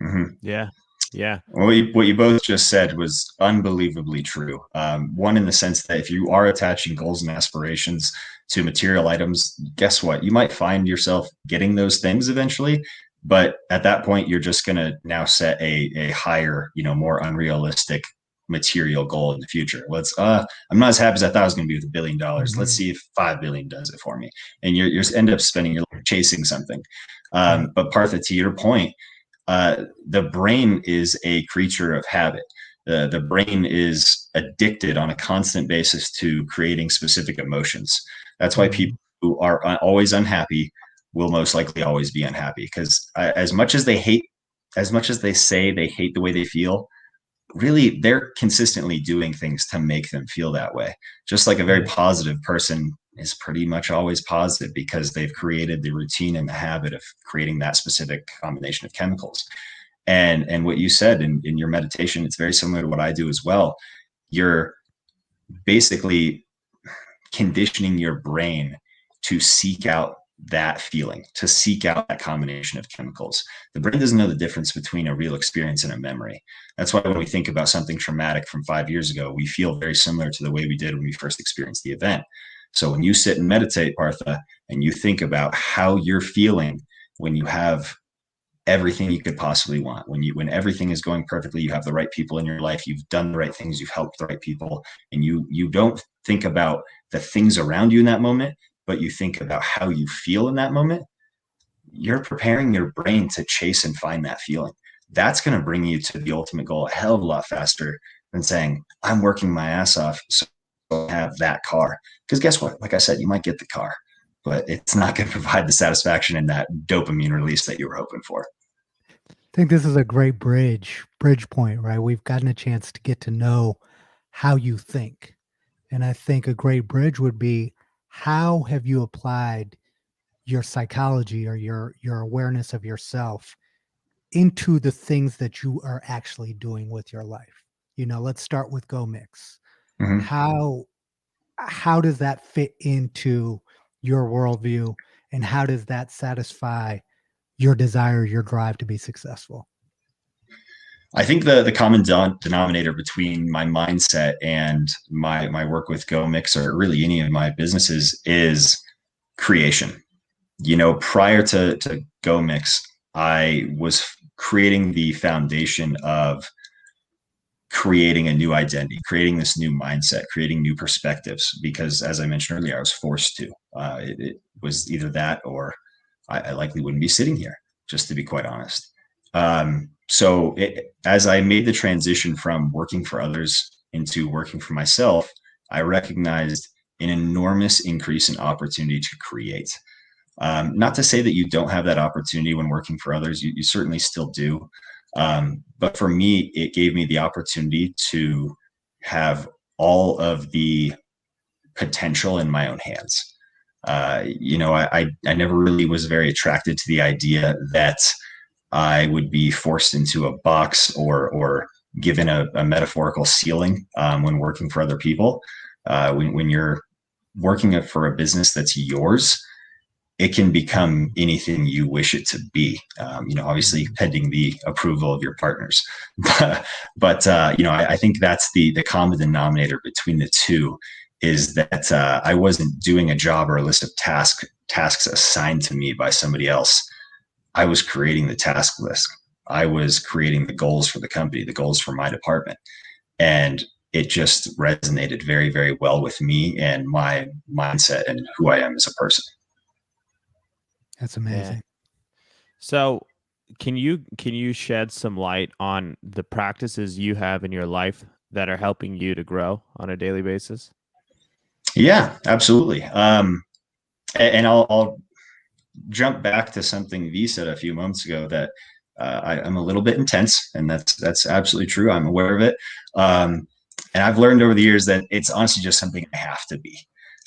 Hmm.
Yeah. Yeah.
Well, what you both just said was unbelievably true. One, in the sense that if you are attaching goals and aspirations to material items, guess what? You might find yourself getting those things eventually, but at that point, you're just going to now set a higher, more unrealistic material goal in the future. I'm not as happy as I thought I was going to be with $1 billion. Let's
Mhm.
see if 5 billion does it for me. And you're end up spending your life chasing something.
Right.
But Partha, to your point, the brain is a creature of habit. The brain is addicted on a constant basis to creating specific emotions. That's why people
Mhm.
who are always unhappy will most likely always be unhappy, because as much as they hate, as much as they say they hate the way they feel, really they're consistently doing things to make them feel that way. Just like a very
Right.
positive person is pretty much always positive because they've created the routine and the habit of creating that specific combination of chemicals. And what you said in your meditation, it's very similar to what I do as well. You're basically conditioning your brain to seek out that feeling, to seek out that combination of chemicals. The brain doesn't know the difference between a real experience and a memory. That's why when we think about something traumatic from 5 years ago, we feel very similar to the way we did when we first experienced the event. So when you sit and meditate, Partha, and you think about how you're feeling when you have everything you could possibly want, when everything is going perfectly, you have the right people in your life, you've done the right things, you've helped the right people, and you don't think about the things around you in that moment, but you think about how you feel in that moment. You're preparing your brain to chase and find that feeling. That's going to bring you to the ultimate goal a hell of a lot faster than saying, I'm working my ass off so I have that car. Because guess what, like I said, you might get the car, but it's not going to provide the satisfaction and that dopamine release that you were hoping for.
I think this is a great bridge point, right? We've gotten a chance to get to know how you think. And I think a great bridge would be, how have you applied your psychology or your awareness of yourself into the things that you are actually doing with your life? Let's start with Go Mix.
Mm-hmm.
How does that fit into your worldview, and how does that satisfy your desire, your drive to be successful?
I think the common denominator between my mindset and my work with GoMix, or really any of my businesses, is creation. Prior to GoMix, I was creating the foundation of creating a new identity, creating this new mindset, creating new perspectives. Because as I mentioned earlier, I was forced to. It was either that or I likely wouldn't be sitting here, just to be quite honest. So as I made the transition from working for others into working for myself, I recognized an enormous increase in opportunity to create. Not to say that you don't have that opportunity when working for others, you certainly still do. But for me, it gave me the opportunity to have all of the potential in my own hands. I never really was very attracted to the idea that I would be forced into a box or given a metaphorical ceiling when working for other people. When you're working for a business that's yours, it can become anything you wish it to be. Obviously pending the approval of your partners. I think that's the common denominator between the two is that I wasn't doing a job or a list of tasks assigned to me by somebody else. I was creating the task list. I was creating the goals for the company, the goals for my department. And it just resonated very, very well with me and my mindset and who I am as a person.
That's
Yeah.
amazing.
So can you shed some light on the practices you have in your life that are helping you to grow on a daily basis?
Yeah, absolutely. And I'll jump back to something V said a few moments ago that I'm a little bit intense, and that's absolutely true. I'm aware of it. And I've learned over the years that it's honestly just something I have to be.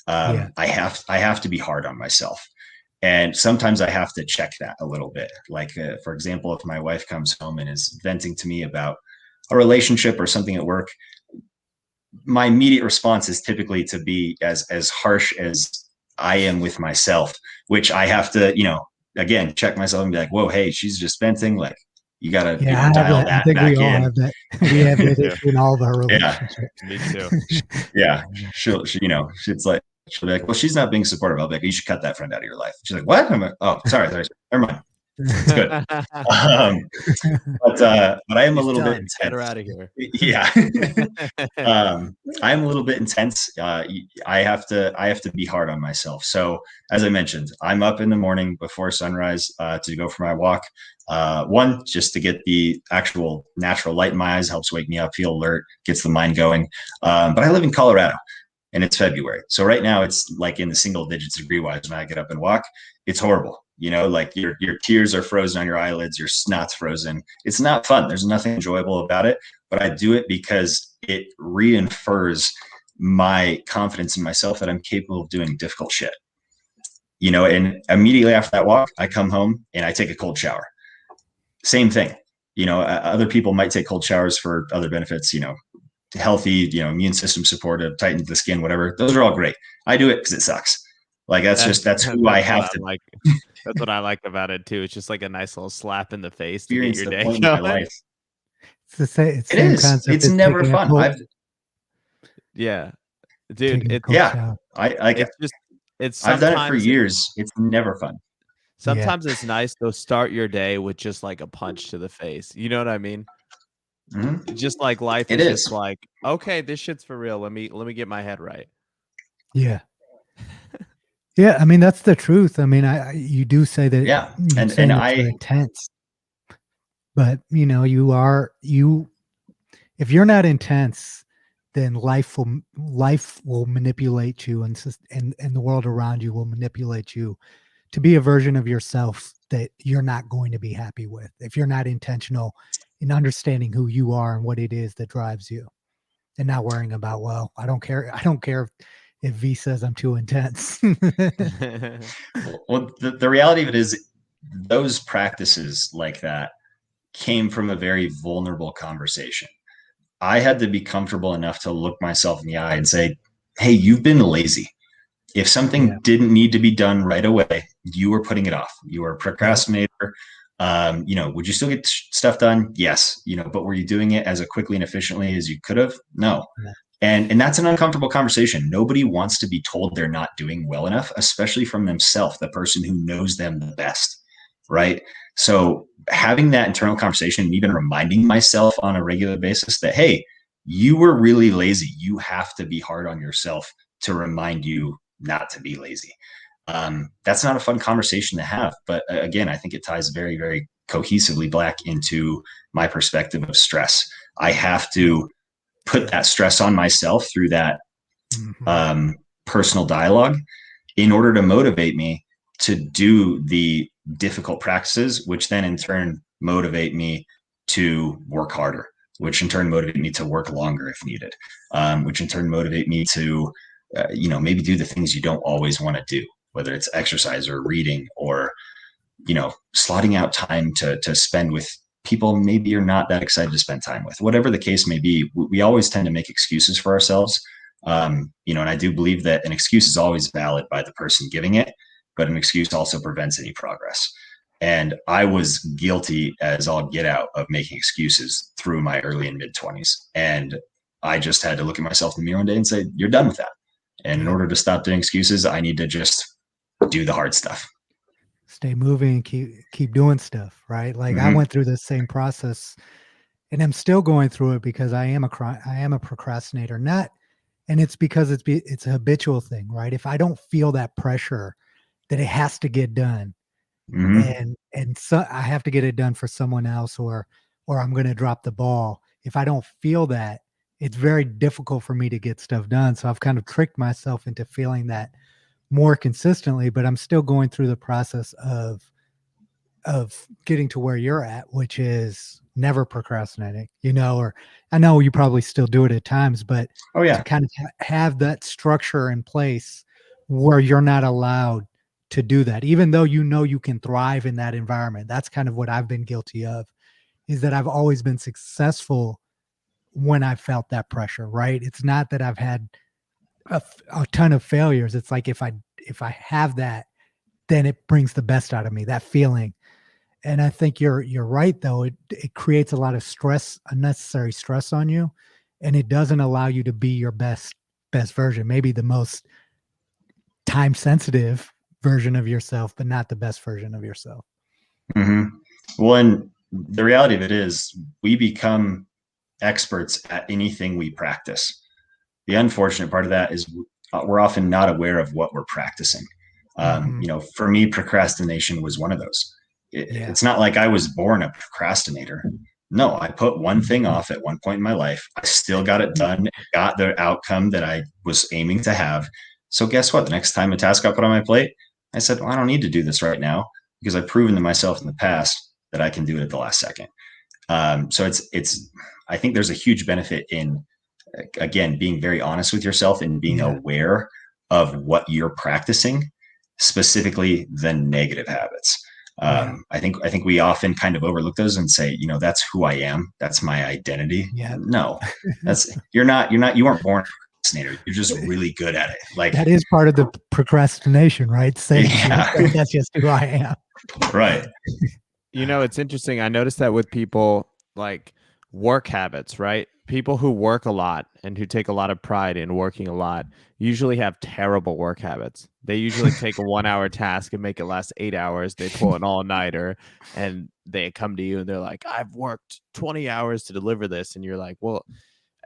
Yeah.
I have to be hard on myself. And sometimes I have to check that a little bit. Like, for example, if my wife comes home and is venting to me about a relationship or something at work, my immediate response is typically to be as harsh as I am with myself, which I have to, again, check myself and be like, whoa, hey, she's just venting. Like, you got to,
Yeah, I have
dial
that. I
that
think we
back
all
in.
have that. We have that
Yeah.
issue in all of our
Yeah.
relationships.
Me too.
Yeah. It's like, she'll be like, well, she's not being supportive. I'll be like, you should cut that friend out of your life. She's like, what? I'm like, oh, sorry. Never mind. It's good. But I am a
She's
little bit
done. Get her
intense.
out of here.
Yeah. I'm a little bit intense. I have to be hard on myself. So as I mentioned, I'm up in the morning before sunrise to go for my walk. One, just to get the actual natural light in my eyes, helps wake me up, feel alert, gets the mind going. But I live in Colorado and it's February. So right now it's like in the single digits degree wise when I get up and walk. It's horrible. Like your tears are frozen on your eyelids, your snot's frozen. It's not fun. There's nothing enjoyable about it, but I do it because it reinforces my confidence in myself that I'm capable of doing difficult shit. And immediately after that walk, I come home and I take a cold shower. Same thing. Other people might take cold showers for other benefits, healthy, immune system supportive, tighten the skin, whatever. Those are all great. I do it because it sucks. Like that's who I have to
like. That's what I like about it too. It's just like a nice little slap in the face to get
experience
your
the
day
point in my
going.
life.
It's the same. It's
It
same
is.
concept
It's
as
never
taking a
fun.
cold,
Yeah, dude.
taking a cold
Yeah,
shower.
It's
I've done it for
sometimes
years. It's never fun.
Yeah.
it's nice to start your day with just like a punch to the face. You know what I mean?
Mhm.
Just like life
It
is just
is.
like, okay, this shit's for real. Let me get my head right.
Yeah. Yeah. I mean, that's the truth. I mean, you do say that
Yeah.
you're
And
saying that you're
I
intense, but if you're not intense, then life will manipulate you, and the world around you will manipulate you to be a version of yourself that you're not going to be happy with if you're not intentional in understanding who you are and what it is that drives you, and not worrying about, well, I don't care if V says I'm too intense.
well, the reality of it is those practices like that came from a very vulnerable conversation. I had to be comfortable enough to look myself in the eye and say, hey, you've been lazy. If something
Yeah.
didn't need to be done right away, you were putting it off. You were a procrastinator. Would you still get stuff done? Yes. But were you doing it as quickly and efficiently as you could have? No.
Yeah.
And that's an uncomfortable conversation. Nobody wants to be told they're not doing well enough, especially from themselves, the person who knows them the best. Right. So having that internal conversation and even reminding myself on a regular basis that, hey, you were really lazy. You have to be hard on yourself to remind you not to be lazy. That's not a fun conversation to have. But again, I think it ties very, very cohesively back into my perspective of stress. I have to put that stress on myself through that personal dialogue in order to motivate me to do the difficult practices, which then in turn motivate me to work harder, which in turn motivate me to work longer if needed, which in turn motivate me to, maybe do the things you don't always want to do, whether it's exercise or reading or, slotting out time to spend with people maybe you're not that excited to spend time with. Whatever the case may be, we always tend to make excuses for ourselves. And I do believe that an excuse is always valid by the person giving it, but an excuse also prevents any progress. And I was guilty as all get out of making excuses through my early and mid 20s. And I just had to look at myself in the mirror one day and say, you're done with that. And in order to stop doing excuses, I need to just do the hard stuff.
Stay moving, keep doing stuff, right? Like I went through the same process and I'm still going through it because I am a procrastinator. And it's because it's a habitual thing, right? If I don't feel that pressure that it has to get done, and so I have to get it done for someone else, or I'm going to drop the ball. If I don't feel that, it's very difficult for me to get stuff done. So I've kind of tricked myself into feeling that more consistently, but I'm still going through the process of getting to where you're at, which is never procrastinating, or I know you probably still do it at times, but to kind of have that structure in place where you're not allowed to do that, even though you can thrive in that environment. That's kind of what I've been guilty of, is that I've always been successful when I felt that pressure, right? It's not that I've had a ton of failures. It's like if I have that, then it brings the best out of me, that feeling. And I think you're right, though. It creates a lot of stress, unnecessary stress on you, and it doesn't allow you to be your best version, maybe the most time sensitive version of yourself, but not the best version of yourself.
Well, and the reality of it is we become experts at anything we practice. The unfortunate part of that is we're often not aware of what we're practicing. For me, procrastination was one of those. It's not like I was born a procrastinator. No, I put one thing off at one point in my life. I still got it done, got the outcome that I was aiming to have. So guess what? The next time a task got put on my plate, I said, well, I don't need to do this right now because I've proven to myself in the past that I can do it at the last second. So I think there's a huge benefit in, again, being very honest with yourself and being aware of what you're practicing, specifically the negative habits. I think we often kind of overlook those and say, that's who I am. That's my identity. No, you weren't born a procrastinator. You're just really good at it. Like
that is part of the procrastination, right? Saying that's just who I am.
Right.
It's interesting. I noticed that with people like work habits, right? People who work a lot and who take a lot of pride in working a lot usually have terrible work habits. They usually take a 1-hour task and make it last 8 hours. They pull an all-nighter and they come to you and they're like, I've worked 20 hours to deliver this. And you're like, well,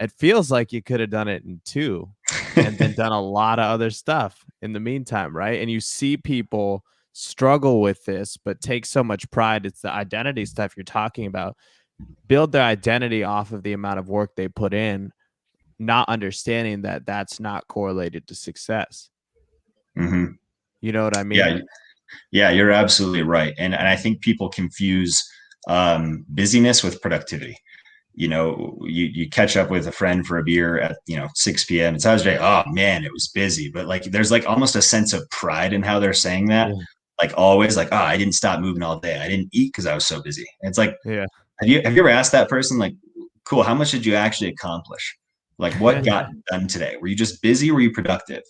it feels like you could have done it in 2 and then done a lot of other stuff in the meantime, right? And you see people struggle with this, but take so much pride. It's the identity stuff you're talking about. Build their identity off of the amount of work they put in, not understanding that that's not correlated to success. You know what I mean?
Yeah, you're absolutely right. And I think people confuse busyness with productivity. You catch up with a friend for a beer at 6 p.m. It's how's your day? Oh man, it was busy. But like there's like almost a sense of pride in how they're saying that. Yeah. Like always, like, I didn't stop moving all day. I didn't eat because I was so busy. And it's like, have you ever asked that person, like, cool, how much did you actually accomplish? Like what got done today? Were you just busy or were you productive?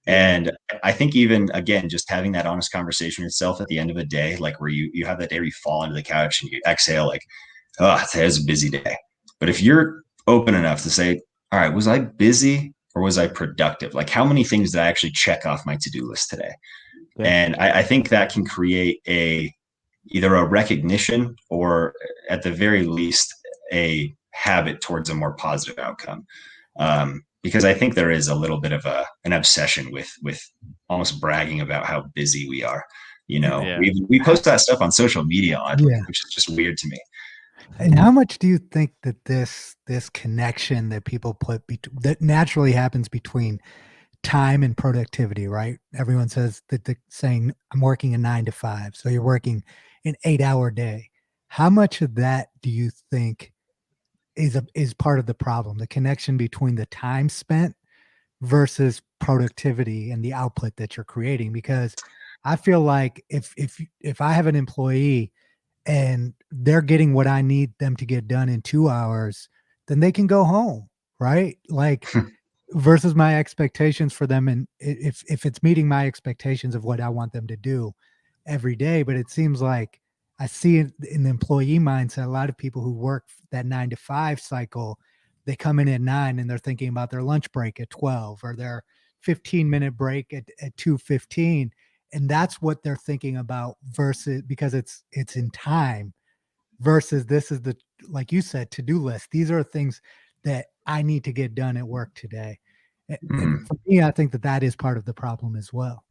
And I think even, again, just having that honest conversation with yourself at the end of a day, like where you have that day where you fall into the couch and you exhale like, oh, today was a busy day. But if you're open enough to say, all right, was I busy or was I productive? Like how many things did I actually check off my to-do list today? Yeah. And I think that can create either a recognition or at the very least a habit towards a more positive outcome. Because I think there is a little bit of an obsession with almost bragging about how busy we are.
Yeah.
We post that stuff on social media, oddly,
Yeah.
which is just weird to me.
And how much do you think that this connection that people put that naturally happens between time and productivity, right? Everyone says that the saying, I'm working a 9 to 5. So you're working an 8-hour day. How much of that do you think is part of the problem? The connection between the time spent versus productivity and the output that you're creating? Because I feel like if I have an employee and they're getting what I need them to get done in 2 hours, then they can go home, right? Like versus my expectations for them, and if it's meeting my expectations of what I want them to do every day. But it seems like I see it in the employee mindset, a lot of people who work that 9 to 5 cycle, they come in at 9 and they're thinking about their lunch break at 12 or their 15-minute break at 2:15, and that's what they're thinking about versus because it's in time versus this is the, like you said, to-do list. These are things that I need to get done at work today. And
Mhm.
for me, I think that that is part of the problem as well.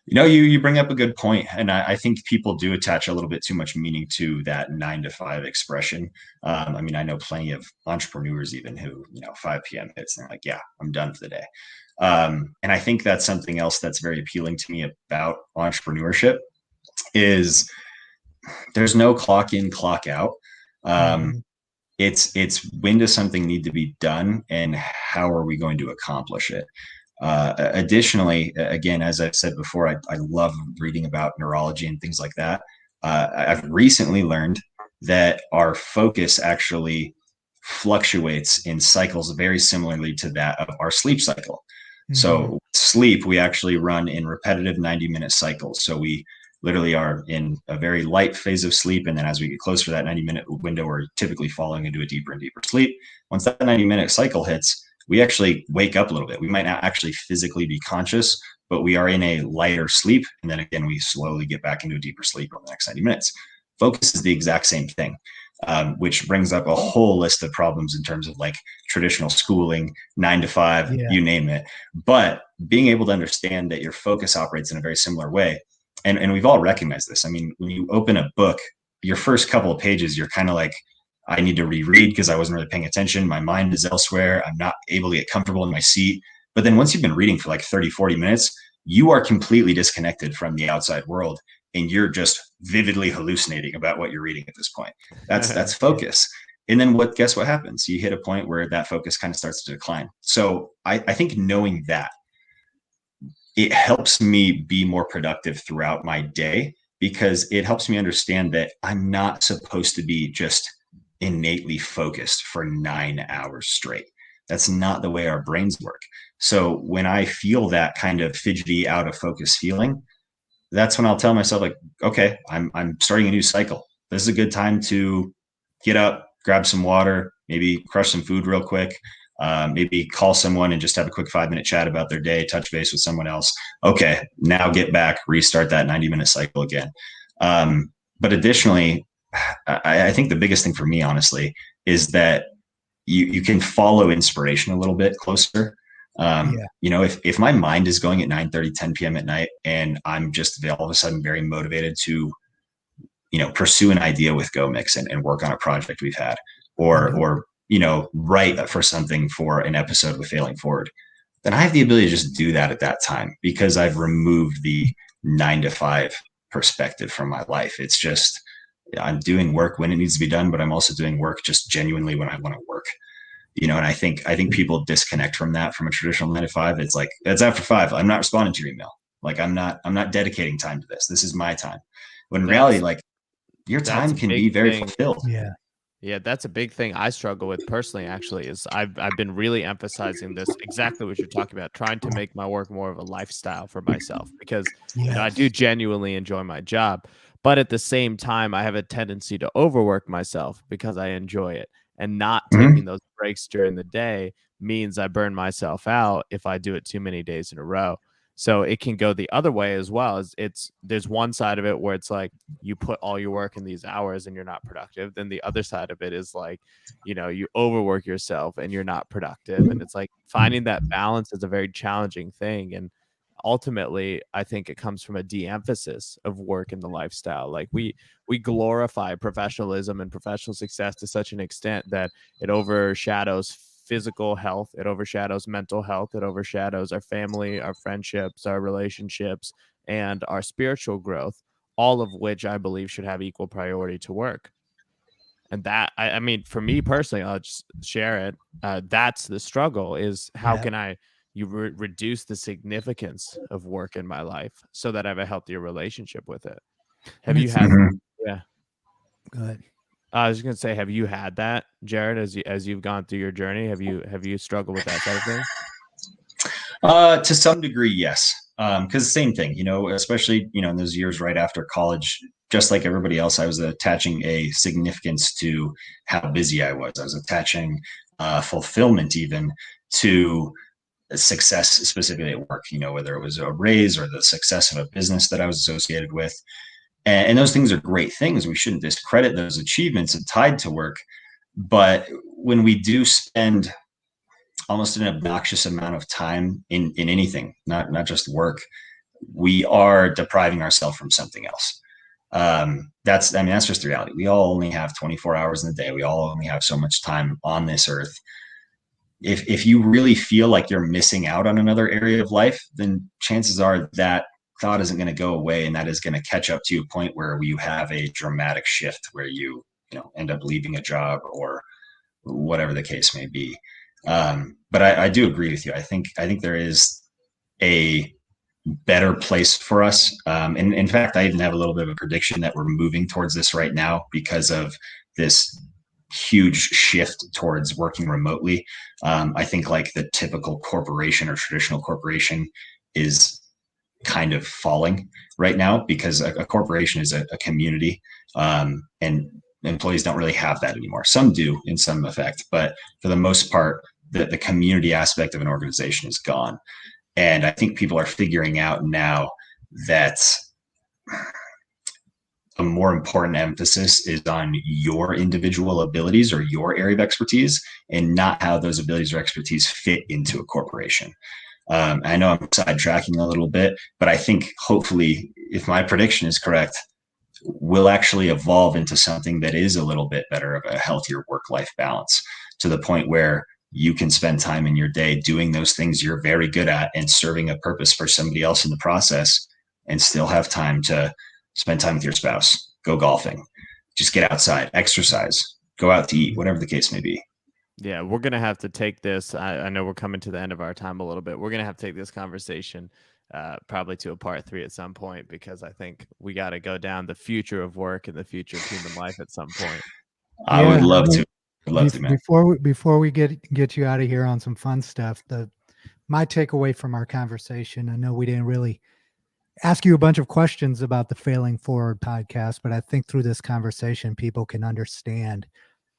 You bring up a good point, and I think people do attach a little bit too much meaning to that 9 to 5 expression. I mean, I know plenty of entrepreneurs even who 5 p.m. hits and they're like, yeah, I'm done for the day. And I think that's something else that's very appealing to me about entrepreneurship is there's no clock in, clock out. Um,
Mhm.
it's when does something need to be done and how are we going to accomplish it? Additionally, again, as I've said before, I love reading about neurology and things like that. I've recently learned that our focus actually fluctuates in cycles very similarly to that of our sleep cycle.
Mhm.
So, sleep, we actually run in repetitive 90-minute cycles. So, we literally are in a very light phase of sleep. And then as we get closer to that 90-minute window, we're typically falling into a deeper and deeper sleep. Once that 90-minute cycle hits, we actually wake up a little bit. We might not actually physically be conscious, but we are in a lighter sleep. And then again, we slowly get back into a deeper sleep over the next 90 minutes. Focus is the exact same thing, which brings up a whole list of problems in terms of like traditional schooling, 9 to 5,
Yeah.
you name it. But being able to understand that your focus operates in a very similar way. And we've all recognized this. I mean, when you open a book, your first couple of pages, you're kind of like, I need to reread because I wasn't really paying attention. My mind is elsewhere. I'm not able to get comfortable in my seat. But then once you've been reading for like 30, 40 minutes, you are completely disconnected from the outside world and you're just vividly hallucinating about what you're reading at this point. That's
Yeah.
focus. And then guess what happens? You hit a point where that focus kind of starts to decline. So I think knowing that it helps me be more productive throughout my day because it helps me understand that I'm not supposed to be just innately focused for 9 hours straight. That's not the way our brains work. So when I feel that kind of fidgety, out of focus feeling, that's when I'll tell myself, like, okay, I'm starting a new cycle. This is a good time to get up, grab some water, maybe crush some food real quick, maybe call someone and just have a quick 5 minute chat about their day, touch base with someone else. Okay, now get back, restart that 90-minute cycle again. But additionally, I think the biggest thing for me, honestly, is that you can follow inspiration a little bit closer.
Yeah.
If my mind is going at 9:30, 10 p.m. at night, and I'm just all of a sudden very motivated to pursue an idea with GoMix and work on a project we've had,
Mhm.
or write for something for an episode with Failing Forward, then I have the ability to just do that at that time because I've removed the 9 to 5 perspective from my life. It's just I'm doing work when it needs to be done, but I'm also doing work just genuinely when I want to work. And I think people disconnect from that from a traditional 9 to 5. It's like it's after 5. I'm not responding to your email. Like I'm not dedicating time to this. This is my time. When in reality,
That's
like your
that's
time
a
can
big
be very
thing.
fulfilled.
Yeah.
Yeah, that's a big thing I struggle with personally, actually, is I've been really emphasizing this exactly what you're talking about, trying to make my work more of a lifestyle for myself because, I do
Yes.
genuinely enjoy my job, but at the same time, I have a tendency to overwork myself because I enjoy it. And not taking
Mhm.
those breaks during the day means I burn myself out if I do it too many days in a row. So it can go the other way as well. As there's one side of it where it's like you put all your work in these hours and you're not productive. Then the other side of it is like, you overwork yourself and you're not productive. And it's like finding that balance is a very challenging thing. And ultimately, I think it comes from a de-emphasis of work in the lifestyle. Like we glorify professionalism and professional success to such an extent that it overshadows physical health, it overshadows mental health, it overshadows our family, our friendships, our relationships, and our spiritual growth, all of which I believe should have equal priority to work. And that, I mean, for me personally, I'll just share it. That's the struggle: is how
Yeah.
can I reduce the significance of work in my life so that I have a healthier relationship with it. Have
And
you
it's
had?
Mhm.
Yeah,
good.
I was gonna say, have you had that, Jared, as you've gone through your journey? Have you struggled with that side of things?
To some degree, yes. Because same thing, especially, in those years right after college, just like everybody else, I was attaching a significance to how busy I was. I was attaching fulfillment even to success specifically at work, whether it was a raise or the success of a business that I was associated with. And those things are great things. We shouldn't discredit those achievements and tied to work. But when we do spend almost an obnoxious amount of time in anything, not just work, we are depriving ourselves from something else. That's just the reality. We all only have 24 hours in the day. We all only have so much time on this earth. If you really feel like you're missing out on another area of life, then chances are that thought isn't going to go away, and that is going to catch up to a point where you have a dramatic shift where you end up leaving a job or whatever the case may be. But I do agree with you. I think there is a better place for us. And in fact, I even have a little bit of a prediction that we're moving towards this right now because of this huge shift towards working remotely. I think like the typical corporation or traditional corporation is kind of falling right now because a corporation is a community, and employees don't really have that anymore. Some do in some effect, but for the most part, the community aspect of an organization is gone. And I think people are figuring out now that a more important emphasis is on your individual abilities or your area of expertise and not how those abilities or expertise fit into a corporation. I know I'm sidetracking a little bit, but I think hopefully, if my prediction is correct, we'll actually evolve into something that is a little bit better of a healthier work-life balance to the point where you can spend time in your day doing those things you're very good at and serving a purpose for somebody else in the process, and still have time to spend time with your spouse, go golfing, just get outside, exercise, go out to eat, whatever the case may be.
Yeah, we're gonna have to take this. I know we're coming to the end of our time a little bit. We're gonna have to take this conversation probably to a part 3 at some point, because I think we got to go down the future of work and the future of human life at some point.
I
Yeah.
would love to. I'd love to, man.
Before we get you out of here on some fun stuff, my takeaway from our conversation, I know we didn't really ask you a bunch of questions about the Failing Forward podcast, but I think through this conversation, people can understand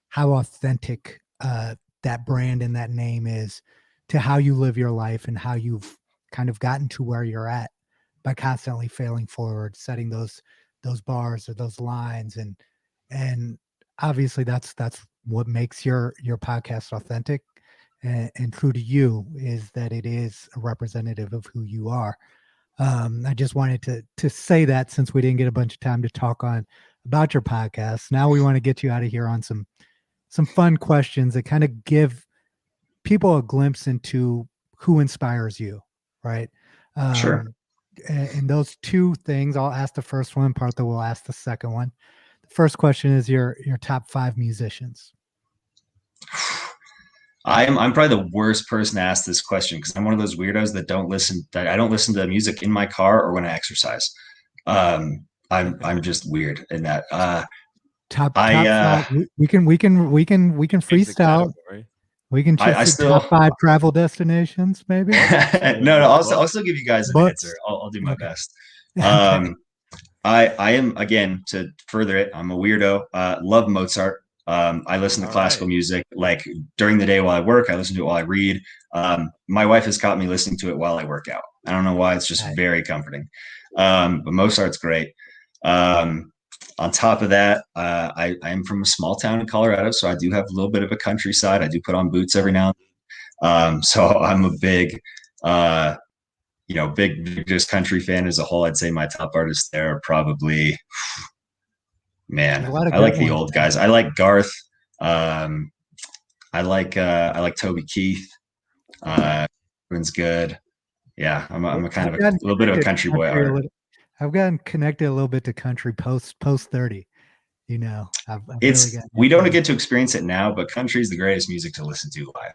how authentic that brand and that name is to how you live your life and how you've kind of gotten to where you're at by constantly failing forward, setting those bars or those lines, and obviously that's what makes your podcast authentic and true to you, is that it is a representative of who you are. I just wanted to say that, since we didn't get a bunch of time to talk on about your podcast. Now we want to get you out of here on some fun questions that kind of give people a glimpse into who inspires you, right?
Sure.
And those two things, I'll ask the first one, Partha will ask the second one. The first question is your top 5 musicians.
I'm probably the worst person to ask this question because I'm one of those weirdos that I don't listen to music in my car or when I exercise. I'm just weird in that.
Top
I
5. We can
Change the
freestyle.
category.
We can
I
just say top
still
5 travel destinations, maybe.
no, I'll still give you guys an answer.
Books.
I'll do my
Okay.
best.
Okay.
I am, again, to further it, I'm a weirdo. Love Mozart. I listen to
All
classical
right.
music like during the day while I work. I listen to it while I read. My wife has caught me listening to it while I work out. I don't know why. It's just
Nice.
very comforting. But Mozart's great. On top of that, I am from a small town in Colorado, so I do have a little bit of a countryside. I do put on boots every now and then. So I'm a big big just country fan as a whole. I'd say my top artists there are probably,
There's a
man,
lot of
I
good
like the
ones.
old guys. I like Garth. Um, I like Toby Keith.
Okay.
Everyone's good. Yeah, I'm a kind
I've
of a
gotten
little bit of a
connected to
country boy
country a
art.
little. I've gotten connected a little bit to country post 30. I've really
It's
gotten
we
into
don't
it.
get to experience it now, but country is the greatest music to listen to live.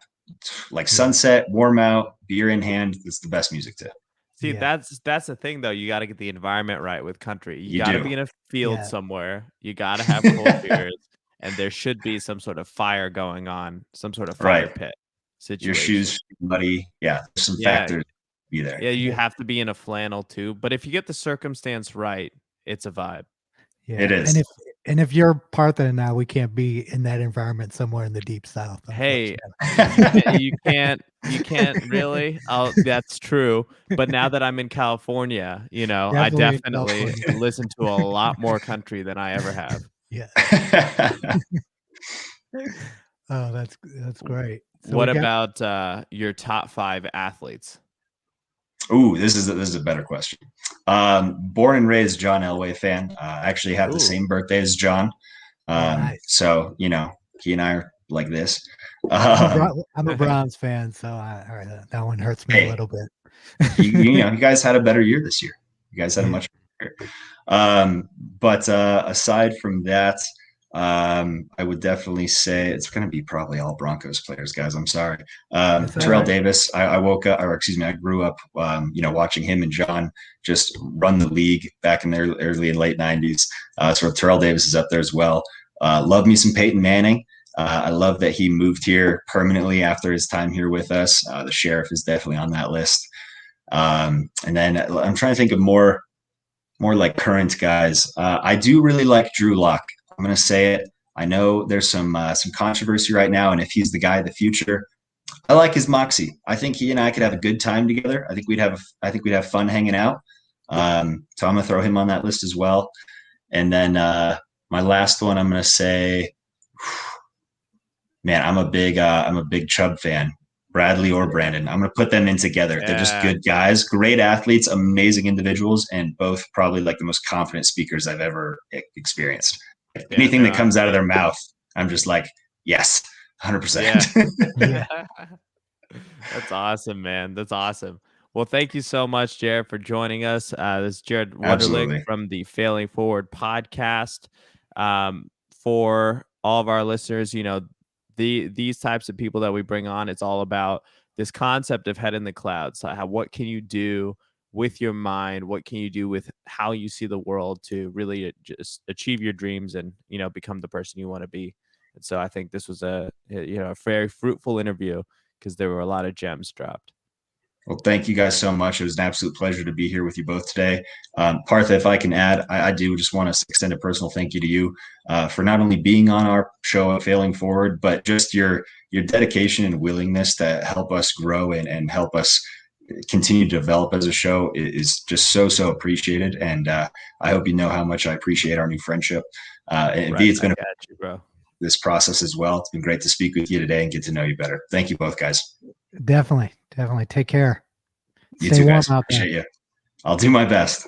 Like
Yeah.
sunset, warm out, beer in hand. It's the best music to.
See,
Yeah.
that's the thing though. You got to get the environment right with country. You
You
got to
do,
be in a field
Yeah.
somewhere. You got to have cold beers, and there should be some sort of fire going on, some sort of fire
right?
pit
Your
situation.
shoes muddy. Yeah, there's some
Yeah,
factors be there.
yeah. You
Yeah.
have to be in a flannel too. But if you get the circumstance right, it's a vibe.
It
Yeah.
is.
And if you're Partha now, we can't be in that environment somewhere in the deep south,
Hey,
unfortunately.
you can't really. Oh, that's true. But now that I'm in California, I
Definitely in
definitely
California.
listen to a lot more country than I ever have.
Yeah. Oh, that's great. So we
What
got
about your top 5 athletes?
Ooh, this is a better question. Born and raised John Elway fan. I actually have the
Ooh.
same birthday as John.
oh nice.
So he and I are like this.
I'm a
Um,
I'm a Browns fan, so all right, that one hurts me a
hey,
little bit.
you guys had a better year this year. You guys had a
Yeah.
much better year. But aside from that, I would definitely say it's going to be probably all Broncos players, guys. I'm sorry.
That's all
Terrell
right.
Davis, I woke up, or excuse me, I grew up, watching him and John just run the league back in the early and late 90s. So Terrell Davis is up there as well. Love me some Peyton Manning. I love that he moved here permanently after his time here with us. The sheriff is definitely on that list. And then I'm trying to think of more like current guys. I do really like Drew Lock. I'm going to say it. I know there's some controversy right now, and if he's the guy of the future, I like his moxie. I think he and I could have a good time together. I think we'd have fun hanging out. So I'm gonna throw him on that list as well. And then my last one, I'm gonna say, man, I'm a big Chubb fan. Bradley or Brandon. I'm going to put them in together. They're just
Yeah,
good guys, great athletes, amazing individuals, and both probably like the most confident speakers I've ever experienced.
yeah,
Anything
they're
that
on
comes out of
point.
their mouth, I'm just like, yes,
Yeah.
100%.
Yeah.
That's awesome, man. That's awesome. Well, thank you so much, Jared, for joining us. This is Gerad Wunderlich
Absolutely.
from the Failing Forward podcast. For all of our listeners, these types of people that we bring on, it's all about this concept of head in the clouds. What can you do with your mind? What can you do with how you see the world to really just achieve your dreams and become the person you want to be? And so I think this was a very fruitful interview because there were a lot of gems dropped.
Well, thank you guys so much. It was an absolute pleasure to be here with you both today. Partha, if I can add, I do just want to extend a personal thank you to you for not only being on our show at Failing Forward, but just your dedication and willingness to help us grow and help us continue to develop as a show is just so appreciated. And I hope you know how much I appreciate our new friendship. And
Right
V, it's been
back at you, bro.
this process as well. It's been great to speak with you today and get to know you better. Thank you both, guys.
Definitely. Take care.
You
Stay
too,
warm
guys.
out there.
Appreciate you. I'll do my best.